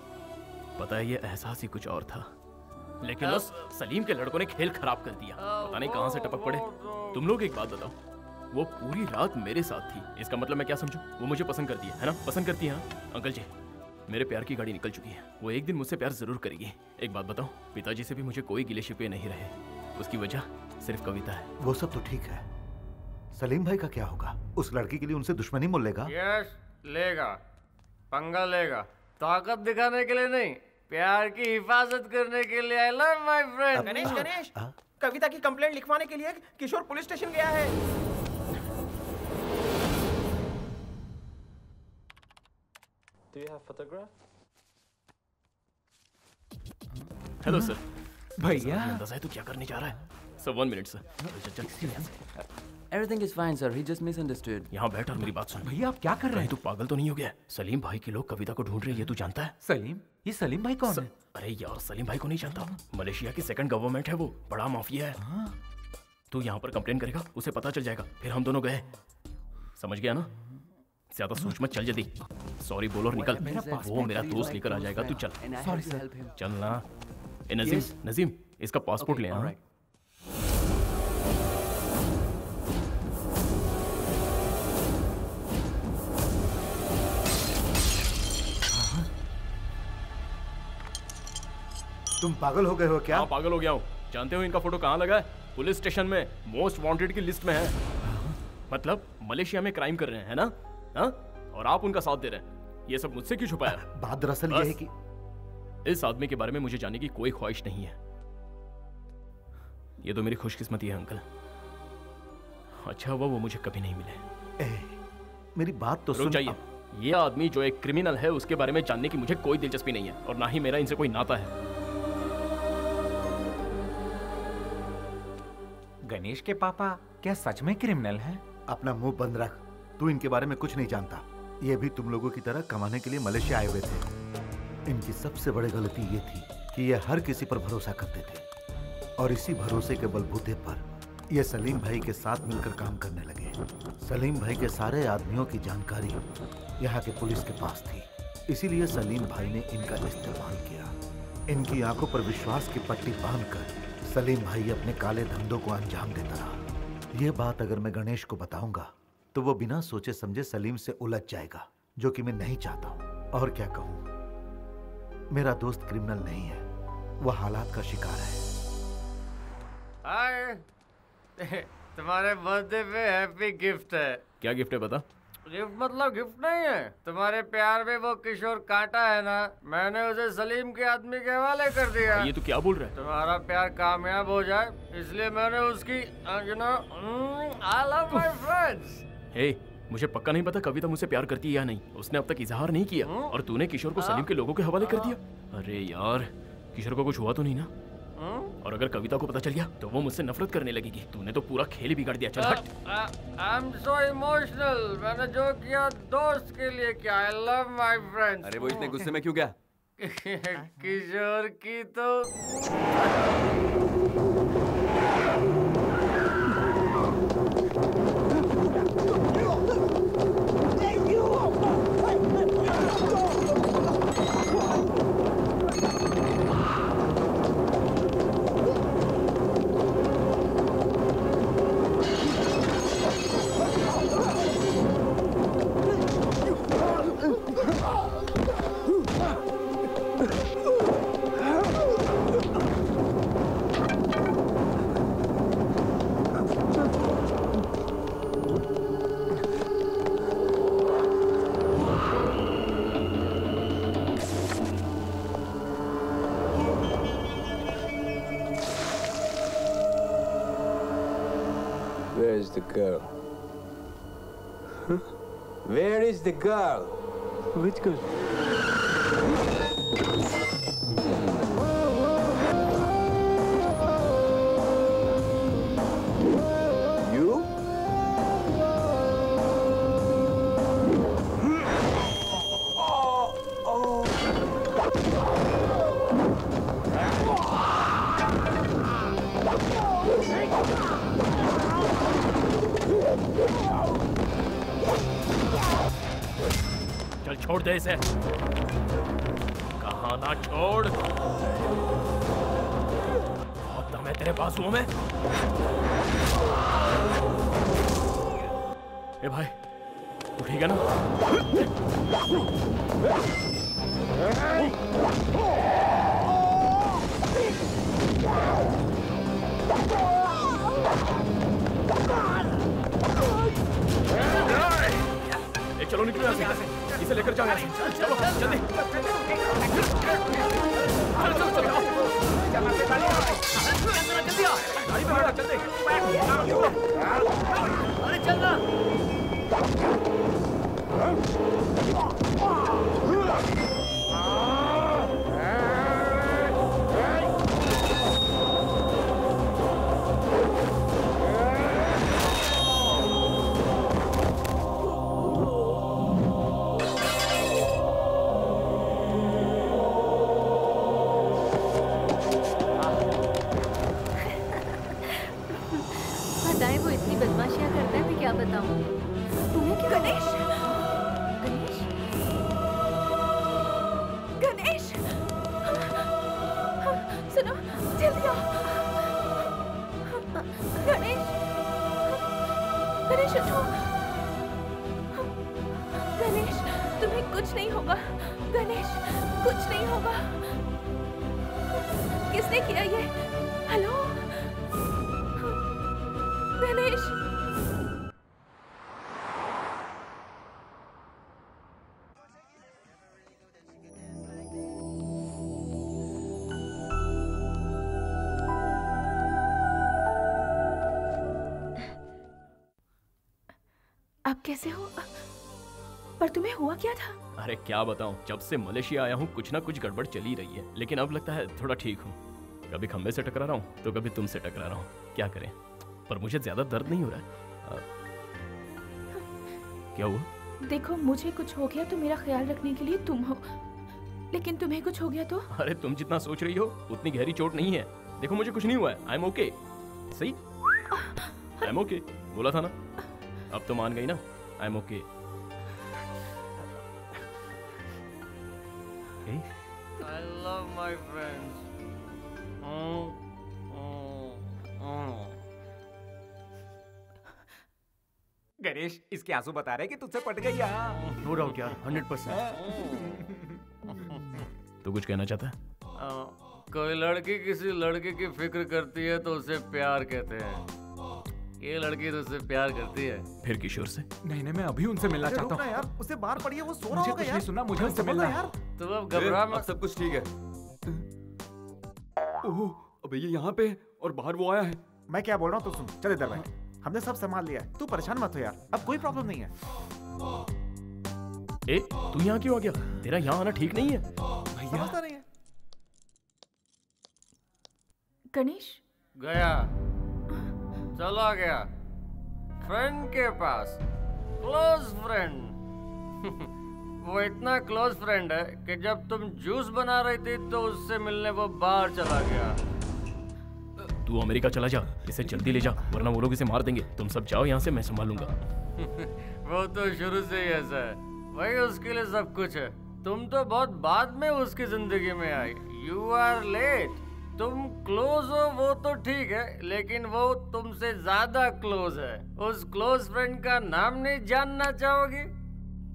पता है ये एहसास ही कुछ और था, लेकिन उस सलीम के लड़कों ने खेल खराब कर दिया। पता नहीं कहां से टपक पड़े। तुम लोग एक बात बताओ, वो पूरी रात मेरे साथ थी। इसका मतलब मैं क्या समझूं? वो मुझे पसंद करती है ना? पसंद करती है। अंकल जी, मेरे प्यार की गाड़ी निकल चुकी है। वो एक दिन मुझसे प्यार जरूर करेगी। एक बात बताओ, पिताजी से भी मुझे कोई गिले शिकवे नहीं रहे। उसकी वजह सिर्फ कविता है। वो सब तो ठीक है, सलीम भाई का क्या होगा? उस लड़की के लिए उनसे दुश्मनी मोल लेगा? यस, लेगा, पंगा लेगा। ताकत दिखाने के लिए नहीं, प्यार की हिफाजत करने के लिए। I love my friend. Ganesh, Ganesh, Kavita की कंप्लेंट लिखवाने के लिए किशोर पुलिस स्टेशन गया है। Do you have photograph? Hello sir. भैया, अंदाजा है तू क्या करने जा रहा है? Sir 1 minute sir. Everything is fine, sir. He just misunderstood. यहाँ बैठ और मेरी बात सुन। भैया आप क्या कर रहे हैं? तू पागल तो नहीं हो गया? सलीम भाई के लोग कविता को ढूंढ रहे हैं, ये तू जानता है? सलीम? ये सलीम भाई कौन है? अरे यार, सलीम भाई को नहीं जानता? मलेशिया की सेकंड गवर्नमेंट है वो, बड़ा माफिया है। तू यहाँ पर कंप्लेन करेगा, उसे पता चल जाएगा, फिर हम दोनों गए। समझ गया ना? ज्यादा सोच मत, चल जल्दी। सॉरी बोल और निकल। वो मेरा दोस्त लेकर आ जाएगा, तू चल। Sorry sir. चल ना। ए नजीम, नजीम इसका पासपोर्ट ले आ। तुम पागल हो गए हो क्या? हाँ पागल हो गया हूँ। जानते हो इनका फोटो कहाँ लगा है? पुलिस स्टेशन में, मोस्ट वांटेड की लिस्ट में है। मतलब मलेशिया में क्राइम कर रहे हैं ना? हाँ? और आप उनका साथ दे रहे हैं। ये सब मुझसे क्यों छुपाया? बात दरअसल ये है कि इस आदमी के बारे में मुझे जानने की कोई ख्वाहिश नहीं है। ये तो मेरी खुशकिस्मती है अंकल। अच्छा हुआ वो मुझे कभी नहीं मिले। मेरी बात तो रुक सुन। जाइए। ये आदमी जो एक क्रिमिनल है, उसके बारे में जानने की मुझे कोई दिलचस्पी नहीं है, और ना ही मेरा इनसे कोई नाता है। गणेश के पापा क्या सच में क्रिमिनल हैं? अपना मुंह बंद रख। तू इनके बारे में कुछ नहीं जानता। ये भी तुम लोगों की तरह कमाने के लिए मलेशिया आए हुए थे। इनकी सबसे बड़ी गलती ये थी कि ये हर किसी पर भरोसा करते थे, और इसी भरोसे के बलबूते पर ये सलीम भाई के साथ मिलकर काम करने लगे। सलीम भाई के सारे आदमियों की जानकारी यहाँ के पुलिस के पास थी, इसीलिए सलीम भाई ने इनका इस्तेमाल किया। इनकी आंखों पर विश्वास की पट्टी बांधकर सलीम भाई अपने काले धंधों को अंजाम देता रहा। ये बात अगर मैं गणेश को बताऊंगा तो वो बिना सोचे समझे सलीम से उलझ जाएगा, जो कि मैं नहीं चाहता हूँ। और क्या कहूँ, मेरा दोस्त क्रिमिनल नहीं है, वह हालात का शिकार है। हाय, तुम्हारे बर्थडे पे हैप्पी गिफ्ट है। क्या गिफ्ट है बता? गिफ्ट मतलब गिफ्ट नहीं है, तुम्हारे प्यार में वो किशोर कांटा है ना, मैंने उसे सलीम के आदमी के हवाले कर दिया। ये तो क्या बोल रहा है? तुम्हारा प्यार कामयाब हो जाए इसलिए मैंने उसकी you know I love my friends. Hey, मुझे पक्का नहीं पता कविता मुझसे प्यार करती है या नहीं। उसने अब तक इजहार नहीं किया और तूने किशोर को सलीम के लोगों के हवाले कर दिया। अरे यार, किशोर को कुछ हुआ तो नहीं ना? और अगर कविता को पता चल गया तो वो मुझसे नफरत करने लगेगी। तूने तो पूरा खेल ही बिगाड़ दिया। चल हट। I am so emotional. मैंने जो किया दोस्त के लिए किया। आई लव माय फ्रेंड्स। अरे वो इतने गुस्से में क्यों गया? किशोर की तो Where is the girl? Huh? Where is the girl? Which girl? You? चल छोड़ दे इसे। कहा ना छोड़। बहुत दम है तेरे बाजुओं में। ए भाई, तू ठीक है ना? चलो निकलो यहाँ से। इसे लेकर जाओ यहाँ से। चलो जल्दी। जल्दी आ। गाड़ी पे बैठा, जल्दी। अरे चल ना। बताएं वो इतनी बदमाशियां करता है, मैं क्या बताऊं? तुम्हें क्या? गणेश! गणेश! गणेश! सुनो, जल्दी आओ। गणेश! गणेश उठो। गणेश, तुम्हें कुछ नहीं होगा। गणेश, कुछ नहीं होगा। किसने किया ये? हेलो? गणेश! आप कैसे हो? पर तुम्हें हुआ क्या था? अरे क्या बताऊं, जब से मलेशिया आया हूँ कुछ ना कुछ गड़बड़ चली रही है, लेकिन अब लगता है थोड़ा ठीक हूँ। कभी खंबे से टकरा रहा हूँ तो कभी तुमसे टकरा रहा हूँ। क्या करें, पर मुझे ज्यादा दर्द नहीं हो रहा है। क्या हुआ? देखो, मुझे कुछ हो गया तो मेरा ख्याल रखने के लिए तुम हो, लेकिन तुम्हें कुछ हो गया तो? अरे तुम जितना सोच रही हो उतनी गहरी चोट नहीं है। देखो मुझे कुछ नहीं हुआ है। I am okay. सही, आई एम ओके बोला था ना। अब तो मान गई ना। I am okay. I love my friends. Ganesh, इसके आंसू बता रहे कि तुझसे पट गई यार। नो डाउट यार, 100%। तू कुछ कहना चाहता है? कोई लड़की किसी लड़के की फिक्र करती है तो उसे प्यार कहते हैं। ये लड़की तो उससे प्यार करती है। फिर किशोर से? नहीं नहीं, मैं अभी उनसे मिलना चाहता हूँ यार, उसे बाहर पड़ी है, वो सो रहा मुझे होगा कुछ यार। नहीं सुनना, मुझे उनसे मिलना है। तो अब घबरा मत। अब सब कुछ ठीक है। ओह, अबे ये यहाँ पे है और बाहर वो आया है। मैं क्या बोल रहा हूँ तो सुन, चल इधर बैठ। हमने सब संभाल लिया है, तू परेशान मत हो यार, अब कोई प्रॉब्लम नहीं है। ए, तू यहाँ क्यों आ गया? तेरा यहाँ आना ठीक नहीं है। समझता नहीं है। गणेश गया, चला गया फ्रेंड के पास, क्लोज फ्रेंड। वो इतना क्लोज फ्रेंड है कि जब तुम जूस बना रही थी तो उससे मिलने वो बाहर चला गया। तू अमेरिका चला जा, इसे जल्दी ले जा, वरना वो लोग इसे मार देंगे। तुम सब जाओ यहाँ से, मैं संभालूंगा। वो तो शुरू से ही ऐसा है, वही उसके लिए सब कुछ है। तुम तो बहुत बाद में उसकी जिंदगी में आई। You are late. तुम क्लोज हो वो तो ठीक है, लेकिन वो तुमसे ज्यादा क्लोज है। उस क्लोज फ्रेंड का नाम नहीं जानना चाहोगी?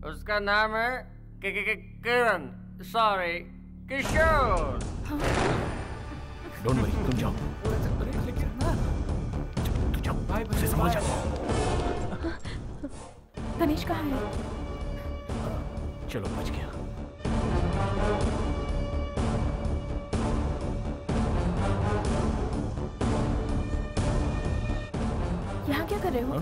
उसका नाम है किरण, सॉरी किशोर। डोंट वरी, तुम जाओ। तू जाओ, उसे संभाल जा। गणेश कहाँ है? चलो, बच गया। यहाँ क्या कर रहे हो?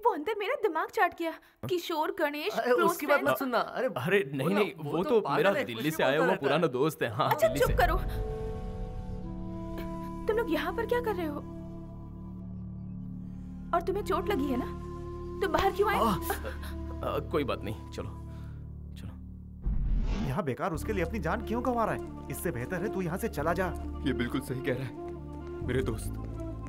वो अंदर मेरा दिमाग चाट गया। किशोर, गणेश, उसकी बात मत सुनना। अरे नहीं नहीं, वो तो मेरा दिल्ली से आया हुआ पुराना दोस्त है। हाँ, अच्छा दिल्ली चुप से। करो। तुम लोग यहाँ पर क्या कर रहे हो? और तुम्हें चोट लगी है ना? तुम बाहर क्यों आए? कोई बात नहीं, चलो। यहाँ बेकार उसके लिए अपनी जान क्यों गंवा रहा है? इससे बेहतर है तू यहाँ से चला जा। ये बिल्कुल सही कह रहा है मेरे दोस्त।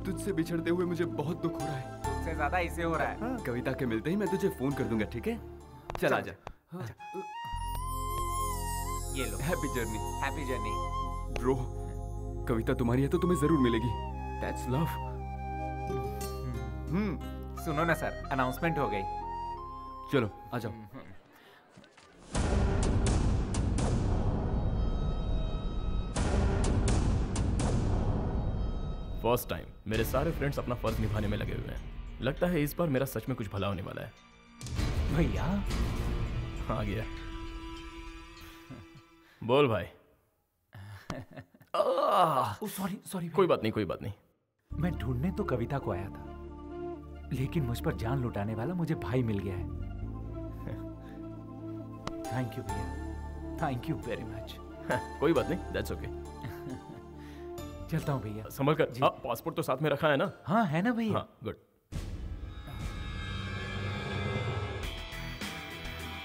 तुझसे बिछड़ते हुए मुझे बहुत दुख हो रहा है। तुझसे ज्यादा इसे हो रहा है। कविता के मिलते ही मैं तुझे फोन कर दूंगा, ठीक है? चल आजा। ये लो। Happy journey. Happy journey. Bro, Kavita तुम्हारी है तो तुम्हें जरूर मिलेगी। That's love. सुनो ना सर, अनाउंसमेंट हो गई। चलो आ जाओ। फर्स्ट टाइम मेरे सारे फ्रेंड्स अपना फर्ज निभाने में लगे हुए हैं। लगता है इस बार मेरा सच में कुछ भला होने वाला है। भैया आ गया। बोल भाई। Sorry sorry. कोई बात नहीं, कोई बात नहीं। मैं ढूंढने तो कविता को आया था, लेकिन मुझ पर जान लुटाने वाला मुझे भाई मिल गया है। थैंक यू भैया, थैंक यू वेरी मच। कोई बात नहीं, दैट्स ओके। चलता हूँ भैया। संभल कर। पासपोर्ट तो साथ में रखा है ना? हाँ है ना भैया। हाँ, गुड।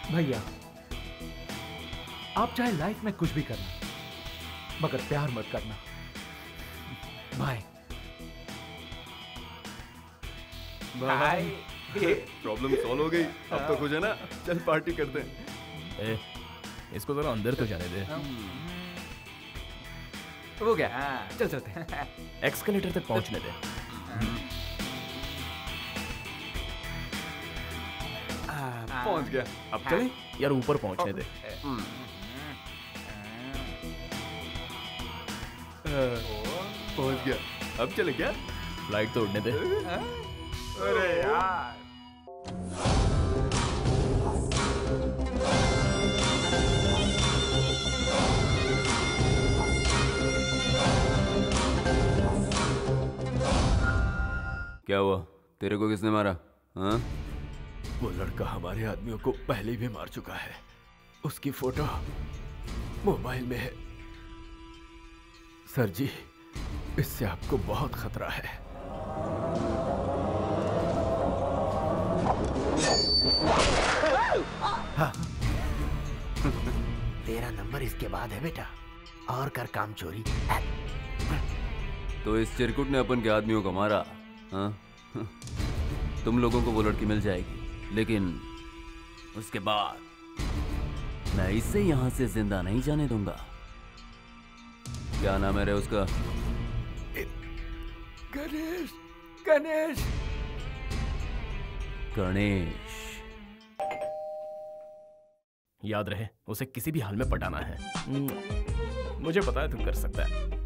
भैया आप चाहे लाइफ में कुछ भी करना, मगर प्यार मत करना। Bye bye. प्रॉब्लम सॉल्व हो गई। अब तो खुश है ना? चल पार्टी करते हैं। इसको जरा अंदर तो जाने दे। वो क्या? चल चलते हैं। एक्सकलेटर तक पहुंचने दे। पहुंच गया। अब चलें? यार ऊपर पहुंचने दे। पहुंच गया। अब चले क्या? फ्लाइट तो उड़ने दे। अरे यार। क्या हुआ? तेरे को किसने मारा? हाँ? वो लड़का हमारे आदमियों को पहले भी मार चुका है। उसकी फोटो मोबाइल में है। सर जी, इससे आपको बहुत खतरा है। हाँ। तेरा नंबर इसके बाद है बेटा, और कर काम चोरी। तो इस चिरकुट ने अपन के आदमियों को मारा। हाँ? तुम लोगों को वो लड़की मिल जाएगी, लेकिन उसके बाद मैं इसे यहां से जिंदा नहीं जाने दूंगा। क्या नाम है रे उसका? गणेश। गणेश। गणेश। याद रहे, उसे किसी भी हाल में पटाना है। मुझे पता है तू कर सकता है।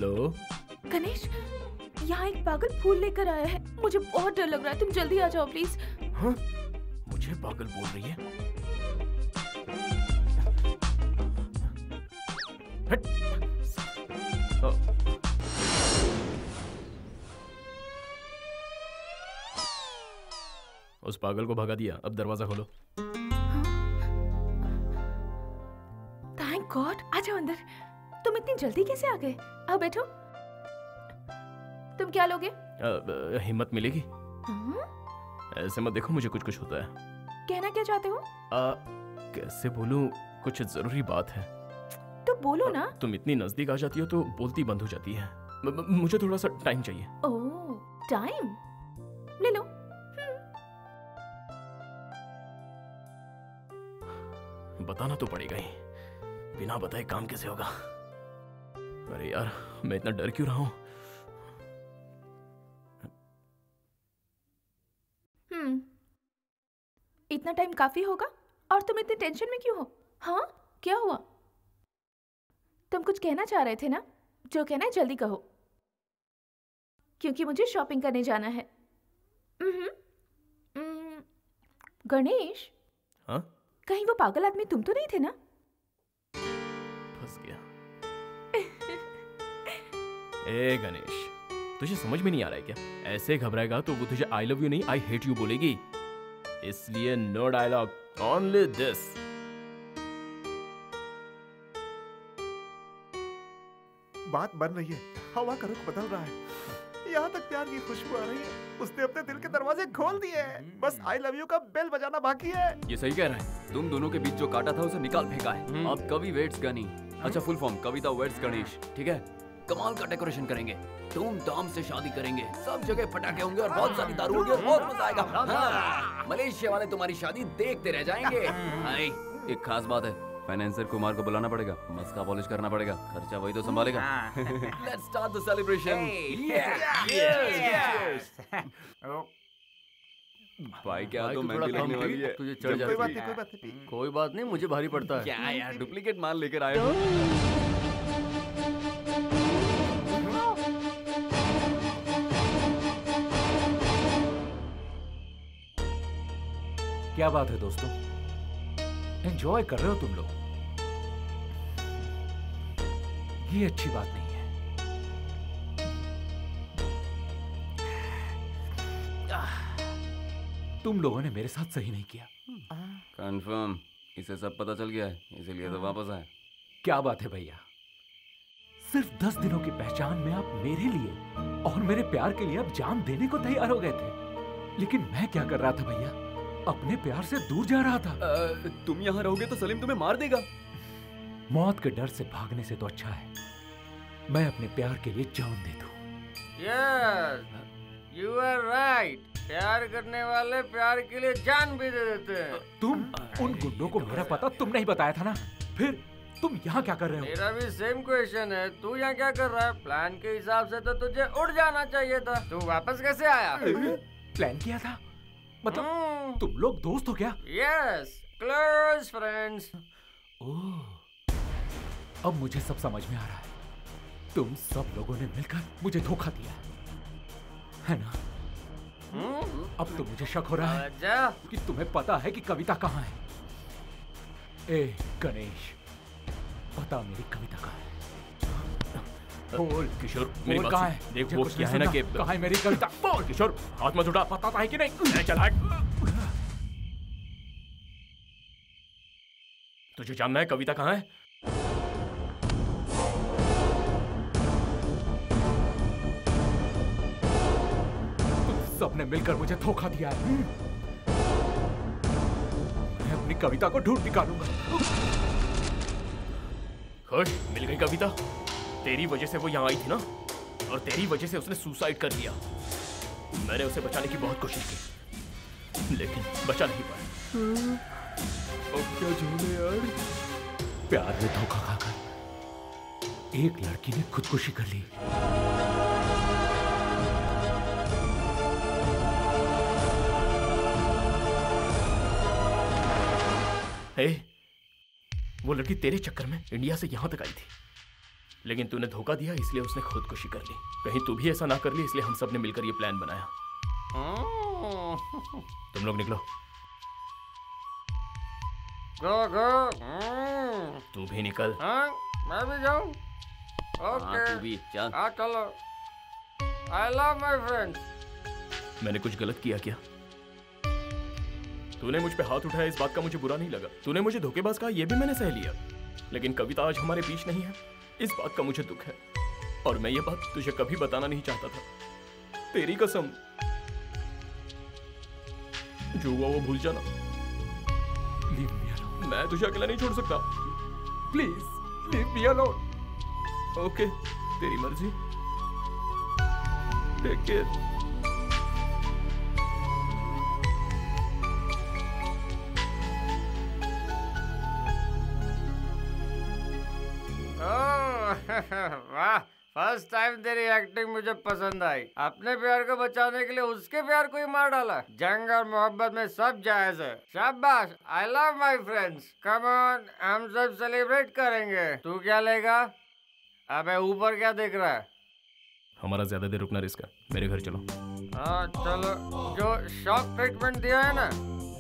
हेलो गणेश, यहाँ एक पागल फूल लेकर आया है। मुझे बहुत डर लग रहा है, तुम जल्दी आ जाओ प्लीज। हाँ? मुझे पागल बोल रही है? हट। उस पागल को भगा दिया, अब दरवाजा खोलो। थैंक गॉड, आ जाओ अंदर। तुम इतनी जल्दी कैसे आ गए? आओ बैठो। तुम क्या लोगे? हिम्मत मिलेगी? ऐसे मत देखो, मुझे कुछ कुछ होता है। कहना क्या चाहते हो? कैसे बोलूं, कुछ जरूरी बात है। तो बोलो ना। तुम इतनी नजदीक आ जाती हो तो बोलती बंद हो जाती है। मुझे थोड़ा सा टाइम चाहिए। ओह, टाइम ले लो। बताना तो पड़ेगा ही, बिना बताए काम कैसे होगा? अरे यार, मैं इतना डर क्यों रहा हूं? इतना टाइम काफी होगा? और तुम इतने टेंशन में क्यों हो? हाँ, क्या हुआ? तुम कुछ कहना चाह रहे थे ना? जो कहना है जल्दी कहो, क्योंकि मुझे शॉपिंग करने जाना है। गणेश, हाँ? कहीं वो पागल आदमी तुम तो नहीं थे ना? फंस गया। ए गणेश, तुझे समझ में नहीं आ रहा है क्या? ऐसे घबराएगा तो वो तुझे आई लव यू नहीं आई हेट यू बोलेगी। इसलिए नो डायलॉग, ओनली दिस। बात बन रही है, हवा का रुख बदल रहा है, यहाँ तक प्यार की खुशबू आ रही है। उसने अपने दिल के दरवाजे खोल दिए हैं, बस आई लव यू का बेल बजाना बाकी है। ये सही कह रहा है। तुम दोनों के बीच जो काटा था उसे निकाल फेंका है। अब कवि वेट्स गनी, अच्छा फुल फॉर्म कविता वेट्स गणेश, ठीक है? कमाल का डेकोरेशन करेंगे, धूमधाम से शादी करेंगे, सब जगह पटाखे होंगे और बहुत सारी दारू होगी और बहुत मजा आएगा। हाँ, मलेशिया वाले तुम्हारी शादी देखते रह जाएंगे। एक खास बात है, फाइनेंसर कुमार को बुलाना पड़ेगा, मस्का पॉलिश करना पड़ेगा, खर्चा वही तो संभालेगा। Let's start the celebration. भाई क्या तो मेहंदी लगने वाली है, तुझे चढ़ जाती है। कोई बात नहीं, मुझे भारी पड़ता है। क्या यार, डुप्लीकेट माल लेकर आए हो? क्या बात है दोस्तों, एंजॉय कर रहे हो तुम लोग? ये अच्छी बात नहीं है। तुम लोगों ने मेरे साथ सही नहीं किया। कंफर्म, इसे सब पता चल गया है, इसीलिए तो वापस आया। क्या बात है भैया, सिर्फ 10 दिनों की पहचान में आप मेरे लिए और मेरे प्यार के लिए अब जान देने को तैयार हो गए थे। लेकिन मैं क्या कर रहा था भैया, अपने प्यार से दूर जा रहा था। तुम यहाँ रहोगे तो सलीम तुम्हें मार देगा। मौत के डर से भागने से तो अच्छा है मैं अपने प्यार के लिए जान दे दूं। Yes, you are right. प्यार करने वाले प्यार के लिए जान भी दे देते हैं। तुम उन गुंडों को मेरा पता तुम नहीं बताया था ना, फिर तुम यहाँ क्या कर रहे हो? मेरा भी सेम क्वेश्चन है, तू यहाँ क्या कर रहा है? प्लान के हिसाब से तो तुझे उड़ जाना चाहिए था, तू वापस कैसे आया? प्लान किया था? मतलब तुम लोग दोस्त हो क्या? Yes, close friends. ओह, अब मुझे सब समझ में आ रहा है। तुम सब लोगों ने मिलकर मुझे धोखा दिया है ना? अब तो मुझे शक हो रहा है कि तुम्हें पता है कि कविता कहाँ है। ए गणेश, बता मेरी कविता कहाँ है? बोल किशोर, मेरी बात कहाँ सुन। है? देख वो क्या है ना कि कहाँ है मेरी कविता? बोल किशोर, हाथ मत उठा। पता है कि नहीं? चल हट। तुझे जानना है कविता कहाँ है? सबने मिलकर मुझे धोखा दिया है। मैं अपनी कविता को ढूंढ निकालूंगा। खुश, मिल गई कविता। तेरी वजह से वो यहाँ आई थी ना, और तेरी वजह से उसने सुसाइड कर लिया। मैंने उसे बचाने की बहुत कोशिश की, लेकिन बचा नहीं पाया। अब क्या झूले यार। प्यार में धोखा खाकर एक लड़की ने खुदकुशी कर ली। हे, वो लड़की तेरे चक्कर में इंडिया से यहां तक आई थी। लेकिन तूने धोखा दिया इसलिए उसने खुदकुशी कर ली। कहीं तू भी ऐसा ना कर ली, इसलिए हम सब ने मिलकर ये प्लान बनाया। तुम लोग निकलो। गो गो। तू भी निकल। हाँ, मैं भी जाऊं। ओके। तू भी चल। हाँ चलो। I love my friends. मैंने कुछ गलत किया क्या? तूने मुझ पे हाथ उठाया, इस बात का मुझे बुरा नहीं लगा। तूने मुझे धोखेबाज कहा, ये भी मैंने सह लिया। लेकिन कविता आज हमारे बीच नहीं है, इस बात का मुझे दुख है। और मैं ये बात तुझे कभी बताना नहीं चाहता था। तेरी कसम, जो हुआ वो भूल जाना। मैं तुझे अकेला नहीं छोड़ सकता। Please leave me alone. Okay, तेरी मर्जी। Take care. वाह, फर्स्ट टाइम तेरी एक्टिंग मुझे पसंद आई। अपने प्यार को बचाने के लिए उसके प्यार को ही मार डाला। जंग और मोहब्बत में सब जायज है। शाबाश, आई love my friends. Come on, हम सब सेलिब्रेट करेंगे। तू क्या लेगा? अबे ऊपर क्या देख रहा है? हमारा ज्यादा देर रुकना रिस्क है, मेरे घर चलो। हाँ चलो। जो शॉक ट्रीटमेंट दिया है ना,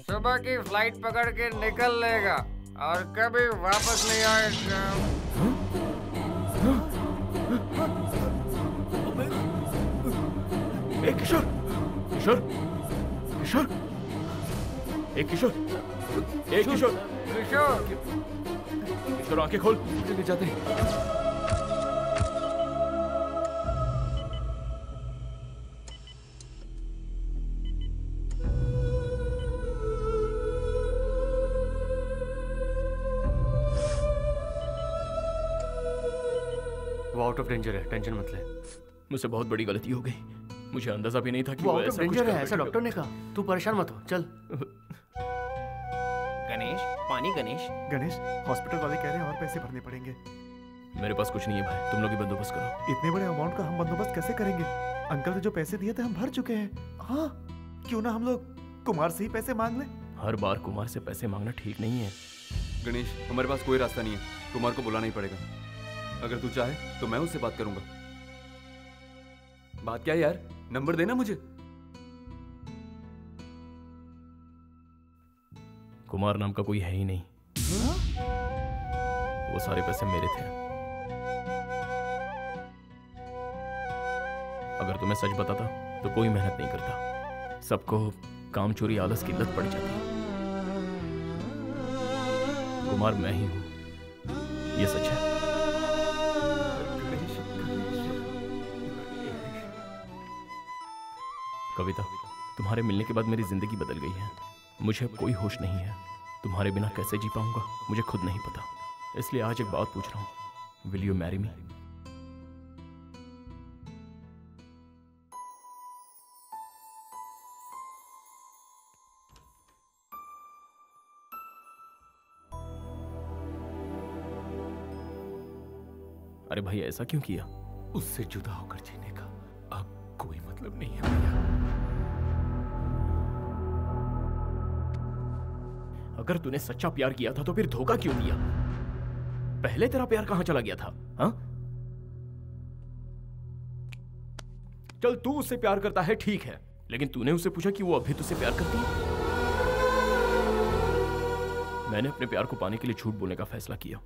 सुबह की फ्लाइट पकड़ के निकल लेगा और कभी वापस नहीं आएगा। एक किशोर, किशोर, किशोर, एक किशोर, एक किशोर, किशोर, किशोर आंखें खोल। ले जाते हैं। वो आउट ऑफ डेंजर है, टेंशन मत ले। मुझसे बहुत बड़ी गलती हो गई। मुझे अंदाजा भी नहीं था कि वो वो आउट ऑफ ऐसा कुछ डेंजर है, कर ऐसा बैठेगा। डॉक्टर ने कहा। तू परेशान मत हो, चल। गणेश, पानी गणेश। गणेश, हॉस्पिटल वाले कह रहे हैं और पैसे भरने पड़ेंगे। मेरे पास कुछ नहीं है भाई, तुम लोग ही बंदोबस्त करो। इतने बड़े अमाउंट का हम बंदोबस्त कैसे करेंगे? अंकल ने जो पैसे दिए थे हम भर चुके हैं। हाँ, क्यों ना हम लोग कुमार से ही पैसे मांग लें? हर बार कुमार से पैसे मांगना ठीक नहीं है। गणेश, हमारे पास कोई रास्ता नहीं है, कुमार को बुलाना ही पड़ेगा। अगर तू चाहे तो मैं उससे बात करूंगा। बात क्या है यार, नंबर देना मुझे। कुमार नाम का कोई है ही नहीं। वो सारे पैसे मेरे थे। अगर तुम्हें सच बताता तो कोई मेहनत नहीं करता। सबको काम चोरी आलस की लत पड़ जाती। कुमार मैं ही हूं, ये सच है। कविता, तुम्हारे मिलने के बाद मेरी जिंदगी बदल गई है। मुझे अब कोई होश नहीं है। तुम्हारे बिना कैसे जी पाऊंगा मुझे खुद नहीं पता। इसलिए आज एक बात पूछ रहा हूं, विल यू मैरी मी? अरे भाई, ऐसा क्यों किया? उससे जुदा होकर जीने का अब कोई मतलब नहीं है भैया। अगर तूने सच्चा प्यार किया था तो फिर धोखा क्यों दिया? पहले तेरा प्यार कहां चला गया था? हाँ? चल, तू उससे प्यार करता है ठीक है, लेकिन तूने उससे पूछा कि वो अभी तुझसे प्यार करती है? मैंने अपने प्यार को पाने के लिए झूठ बोलने का फैसला किया,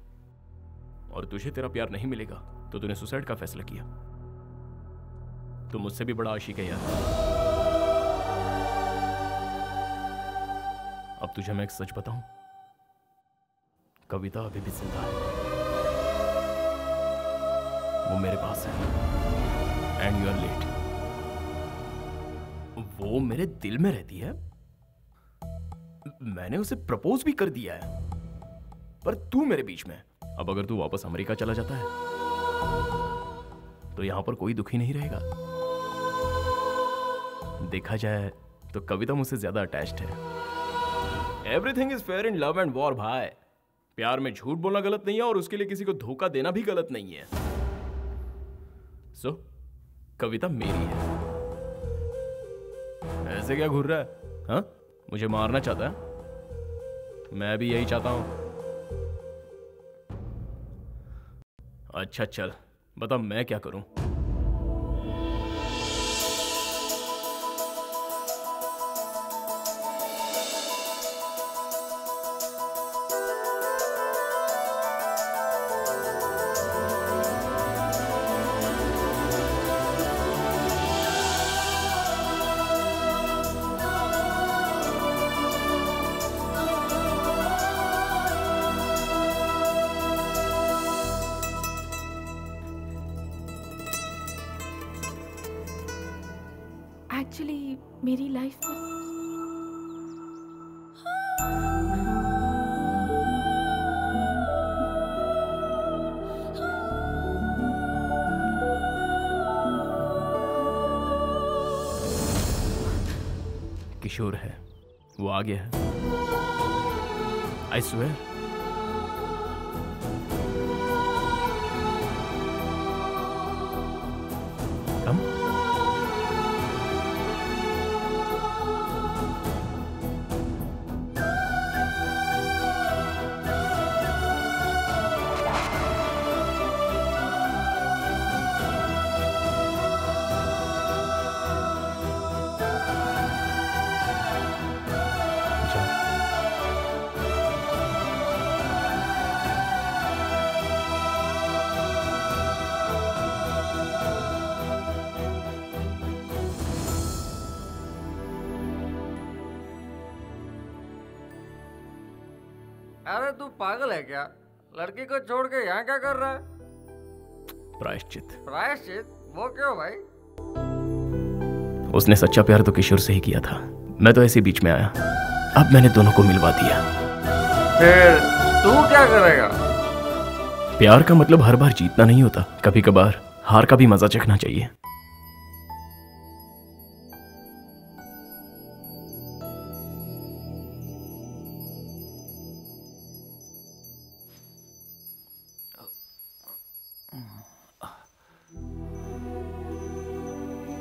और तुझे तेरा प्यार नहीं मिलेगा तो तूने सुसाइड का फैसला किया। तू मुझसे भी बड़ा आशिक है यार। अब तुझे मैं एक सच बताऊं, कविता अभी भी जिंदा है। वो मेरे पास है, एंड यू आर लेट। वो मेरे दिल में रहती है। मैंने उसे प्रपोज भी कर दिया है, पर तू मेरे बीच में। अब अगर तू वापस अमेरिका चला जाता है तो यहां पर कोई दुखी नहीं रहेगा। देखा जाए तो कविता मुझसे ज्यादा अटैच्ड है। Everything is fair in love and war भाई। प्यार में झूठ बोलना गलत नहीं है, और उसके लिए किसी को धोखा देना भी गलत नहीं है। सो कविता मेरी है। ऐसे क्या घूर रहा है? हाँ, मुझे मारना चाहता है? मैं भी यही चाहता हूं। अच्छा चल, बता मैं क्या करूं? एक्चुअली मेरी लाइफ में किशोर है, वो आ गया है। I swear. कम। अरे तू पागल है क्या? लड़की को छोड़ के यहाँ क्या कर रहा है? प्रायश्चित। प्रायश्चित? वो क्यों भाई? उसने सच्चा प्यार तो किशोर से ही किया था, मैं तो ऐसे बीच में आया। अब मैंने दोनों को मिलवा दिया। फिर तू क्या करेगा? प्यार का मतलब हर बार जीतना नहीं होता, कभी कभार हार का भी मजा चखना चाहिए।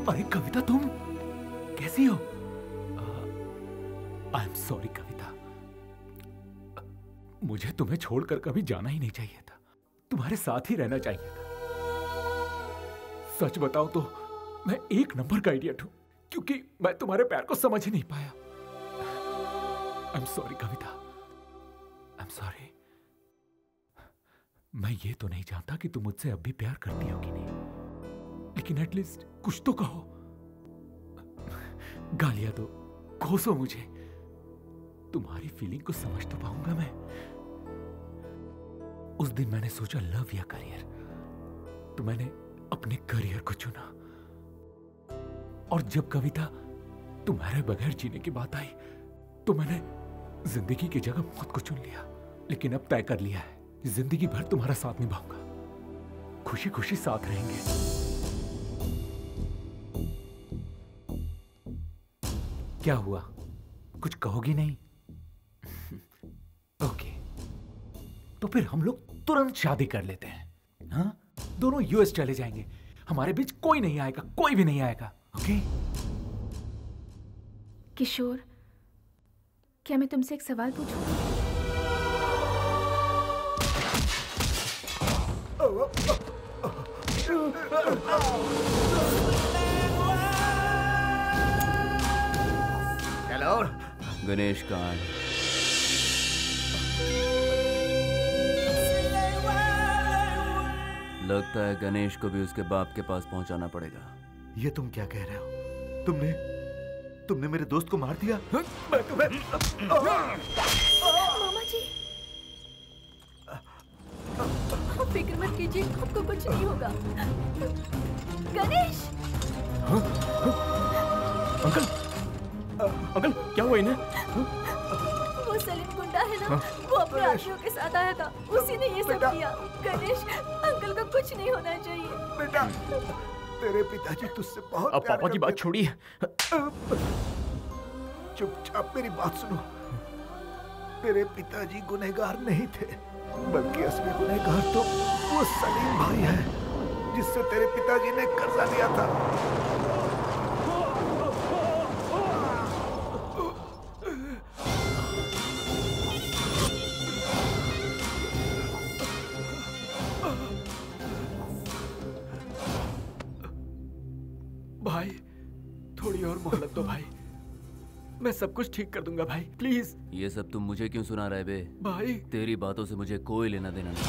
अरे कविता, तुम कैसी हो? आई एम सॉरी कविता, मुझे तुम्हें छोड़कर कभी जाना ही नहीं चाहिए था, तुम्हारे साथ ही रहना चाहिए था। सच बताओ तो मैं एक नंबर का इडियट हूं, क्योंकि मैं तुम्हारे प्यार को समझ ही नहीं पाया। I am sorry Kavita, I am sorry. मैं ये तो नहीं जानता कि तुम मुझसे अब भी प्यार करती हो कि नहीं, लेकिन एटलीस्ट कुछ तो कहो। गालियां दो, कोसो मुझे, तुम्हारी फीलिंग को समझ तो पाऊंगा मैं। उस दिन मैंने सोचा लव या करियर, तो मैंने अपने करियर को चुना। और जब कविता तुम्हारे बगैर जीने की बात आई, तो मैंने जिंदगी की जगह मौत को चुन लिया। लेकिन अब तय कर लिया है, जिंदगी भर तुम्हारा साथ निभाऊंगा, खुशी खुशी साथ रहेंगे। क्या हुआ, कुछ कहोगी नहीं? ओके, तो फिर हम लोग तुरंत शादी कर लेते हैं। हाँ, दोनों यूएस चले जाएंगे, हमारे बीच कोई नहीं आएगा, कोई भी नहीं आएगा। ओके? किशोर, क्या मैं तुमसे एक सवाल पूछूं? हेलो, गणेश कांड। लगता है गणेश को भी उसके बाप के पास पहुंचाना पड़ेगा। ये तुम क्या कह रहे हो? तुमने मेरे दोस्त को मार दिया? मैं तुम्हें... मामा जी, आप फिक्र मत कीजिए, आपको कुछ नहीं होगा। गणेश! अंकल, क्या हुआ इन्हें? वो सलीम गुंडा है ना, वो अपने आदमियों के साथ आया था, उसी ने ये सब किया। गणेश, अंकल को कुछ नहीं होना चाहिए। बेटा, तेरे पिताजी तुझसे बहुत अब पापा की बात छोड़िए। चुपचाप मेरी बात सुनो। तेरे पिताजी गुनहगार नहीं थे, बल्कि असली गुनहगार तो वो सलीम भाई है, जिससे तेरे पिताजी ने कर्जा लिया था। भाई थोड़ी और मोहलत दो भाई, मैं सब कुछ ठीक कर दूंगा भाई, प्लीज। ये सब तुम मुझे क्यों सुना रहे बे? भाई तेरी बातों से मुझे कोई लेना देना नहीं।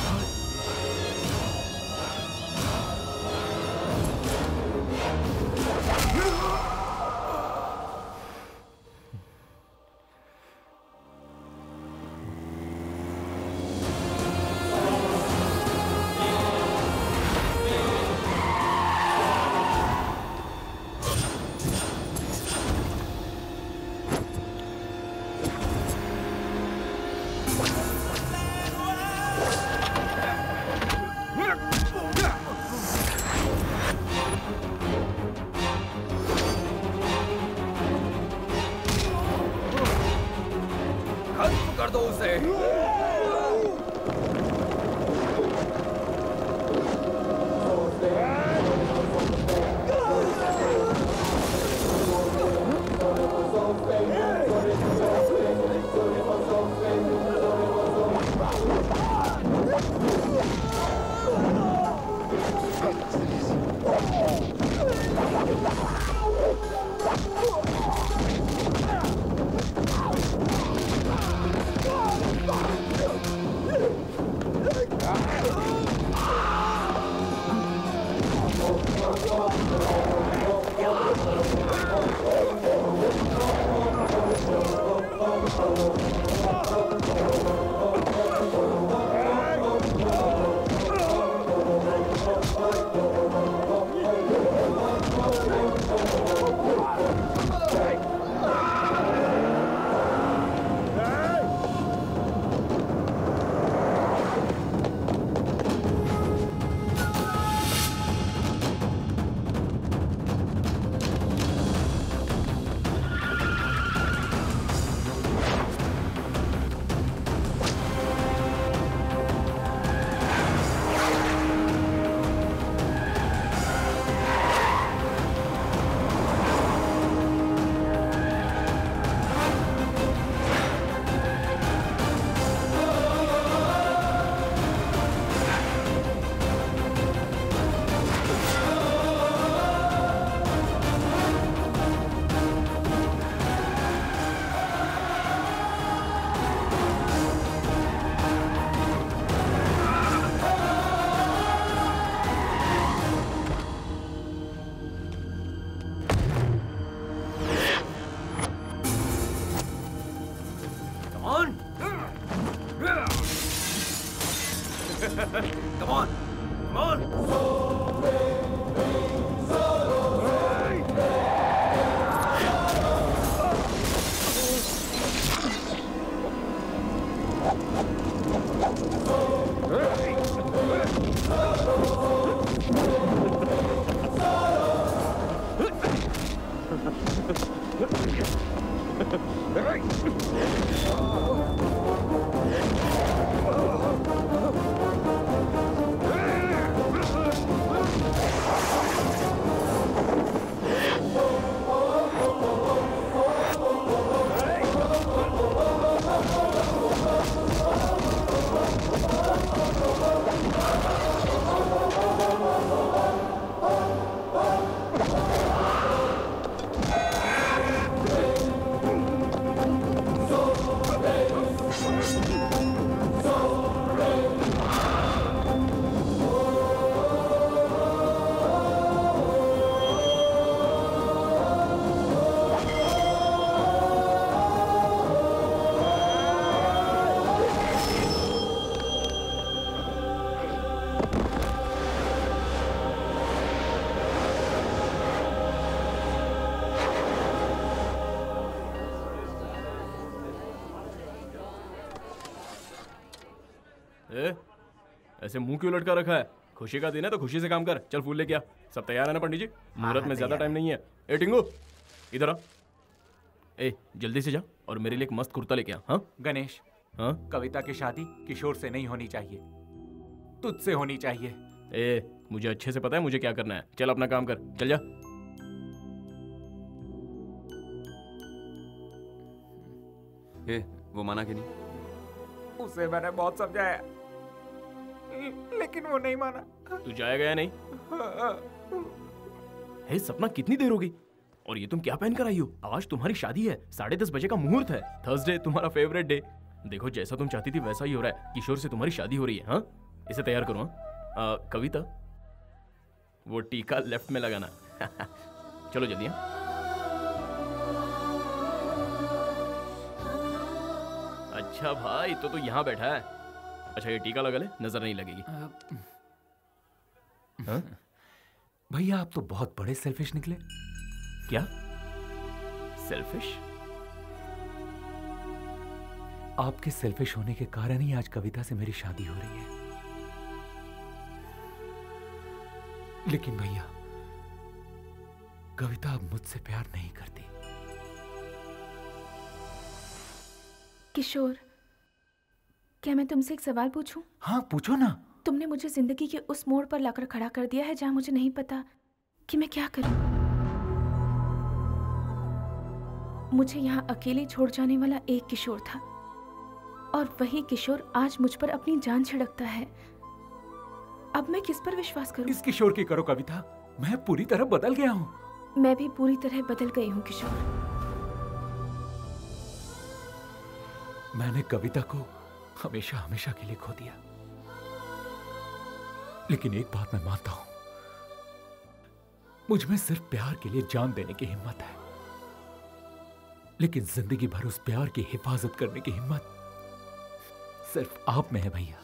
कर दो उसे। Come on! Come on! ऐसे मुंह क्यों लटका रखा है? खुशी का दिन है तो खुशी से काम कर। चल फूल लेके आ। सब तैयार है ना पंडित जी? मुहूर्त में ज्यादा टाइम नहीं है। ए टिंगू इधर आ। ए जल्दी से जा और मेरे लिए एक मस्त कुर्ता लेके आ। हाँ गणेश, हाँ कविता की शादी किशोर से नहीं होनी चाहिए, तुझसे होनी चाहिए। ए मुझे अच्छे से पता है मुझे क्या करना है। चल अपना काम कर, चल जा। ए, वो माना कि नहीं? उसे मैंने बहुत समझाया लेकिन वो नहीं माना। तू जाएगा या नहीं? हे सपना, कितनी देर हो गई? और ये तुम क्या पहन कर आई हो? आज तुम्हारी शादी है, 10:30 बजे का मुहूर्त है। थर्सडे तुम्हारा फेवरेट डे। देखो जैसा तुम चाहती थी वैसा ही हो रहा है। किशोर से तुम्हारी शादी हो रही है। हाँ, इसे तैयार करो। हाँ कविता, वो टीका लेफ्ट में लगाना। चलो जल्दी। अच्छा भाई, तो यहाँ बैठा है। अच्छा ये टीका लगा ले, नजर नहीं लगेगी। हाँ? भैया आप तो बहुत बड़े सेल्फिश निकले। क्या सेल्फिश? आपके सेल्फिश होने के कारण ही आज कविता से मेरी शादी हो रही है। लेकिन भैया, कविता अब मुझसे प्यार नहीं करती। किशोर, क्या मैं तुमसे एक सवाल पूछूं? हाँ पूछो ना। तुमने मुझे जिंदगी के उस मोड़ पर लाकर खड़ा कर दिया है जहां मुझे नहीं पता कि मैं क्या करूं। मुझे यहाँ अकेले छोड़ जाने वाला एक किशोर था, और वही किशोर आज मुझ पर अपनी जान छिड़कता है। अब मैं किस पर विश्वास करूं? इस किशोर की करो कविता, मैं पूरी तरह बदल गया हूं। मैं भी पूरी तरह बदल गई हूं किशोर। मैंने कविता को हमेशा हमेशा के लिए खो दिया। लेकिन एक बात मैं मानता हूं, मुझ में सिर्फ प्यार के लिए जान देने की हिम्मत है, लेकिन जिंदगी भर उस प्यार की हिफाजत करने की हिम्मत सिर्फ आप में है भैया।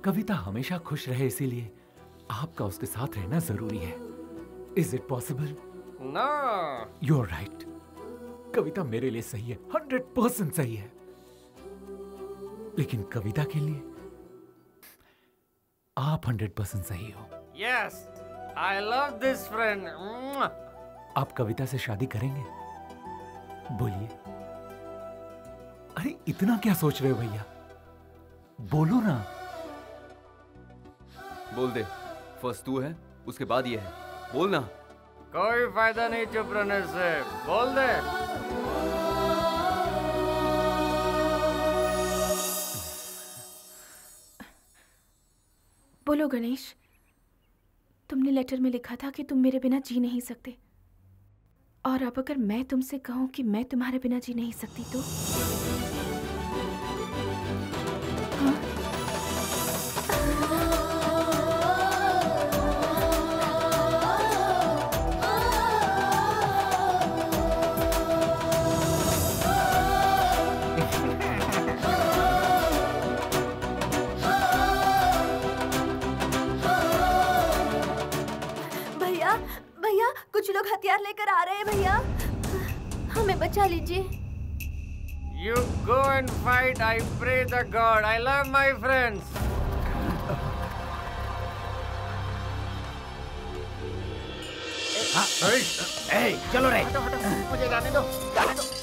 कविता हमेशा खुश रहे, इसीलिए आपका उसके साथ रहना जरूरी है। Is it possible? No. You are right. Kavita मेरे लिए सही है, 100% सही है। लेकिन कविता के लिए आप 100% सही हो। Yes, I love this friend. आप कविता से शादी करेंगे? बोलिए। अरे इतना क्या सोच रहे हो भैया, बोलो ना। बोल दे, फर्स्ट तू है, उसके बाद ये है। बोल ना। कोई फायदा नहीं चुप रहने से, बोल दे। बोलो गणेश, तुमने लेटर में लिखा था कि तुम मेरे बिना जी नहीं सकते, और अब अगर मैं तुमसे कहूं कि मैं तुम्हारे बिना जी नहीं सकती तो? हाँ? कुछ लोग हथियार लेकर आ रहे हैं भैया, हमें बचा लीजिए। You go and fight. I pray the God. I love my friends. चलो रे। मुझे जाने दो, जाने दो।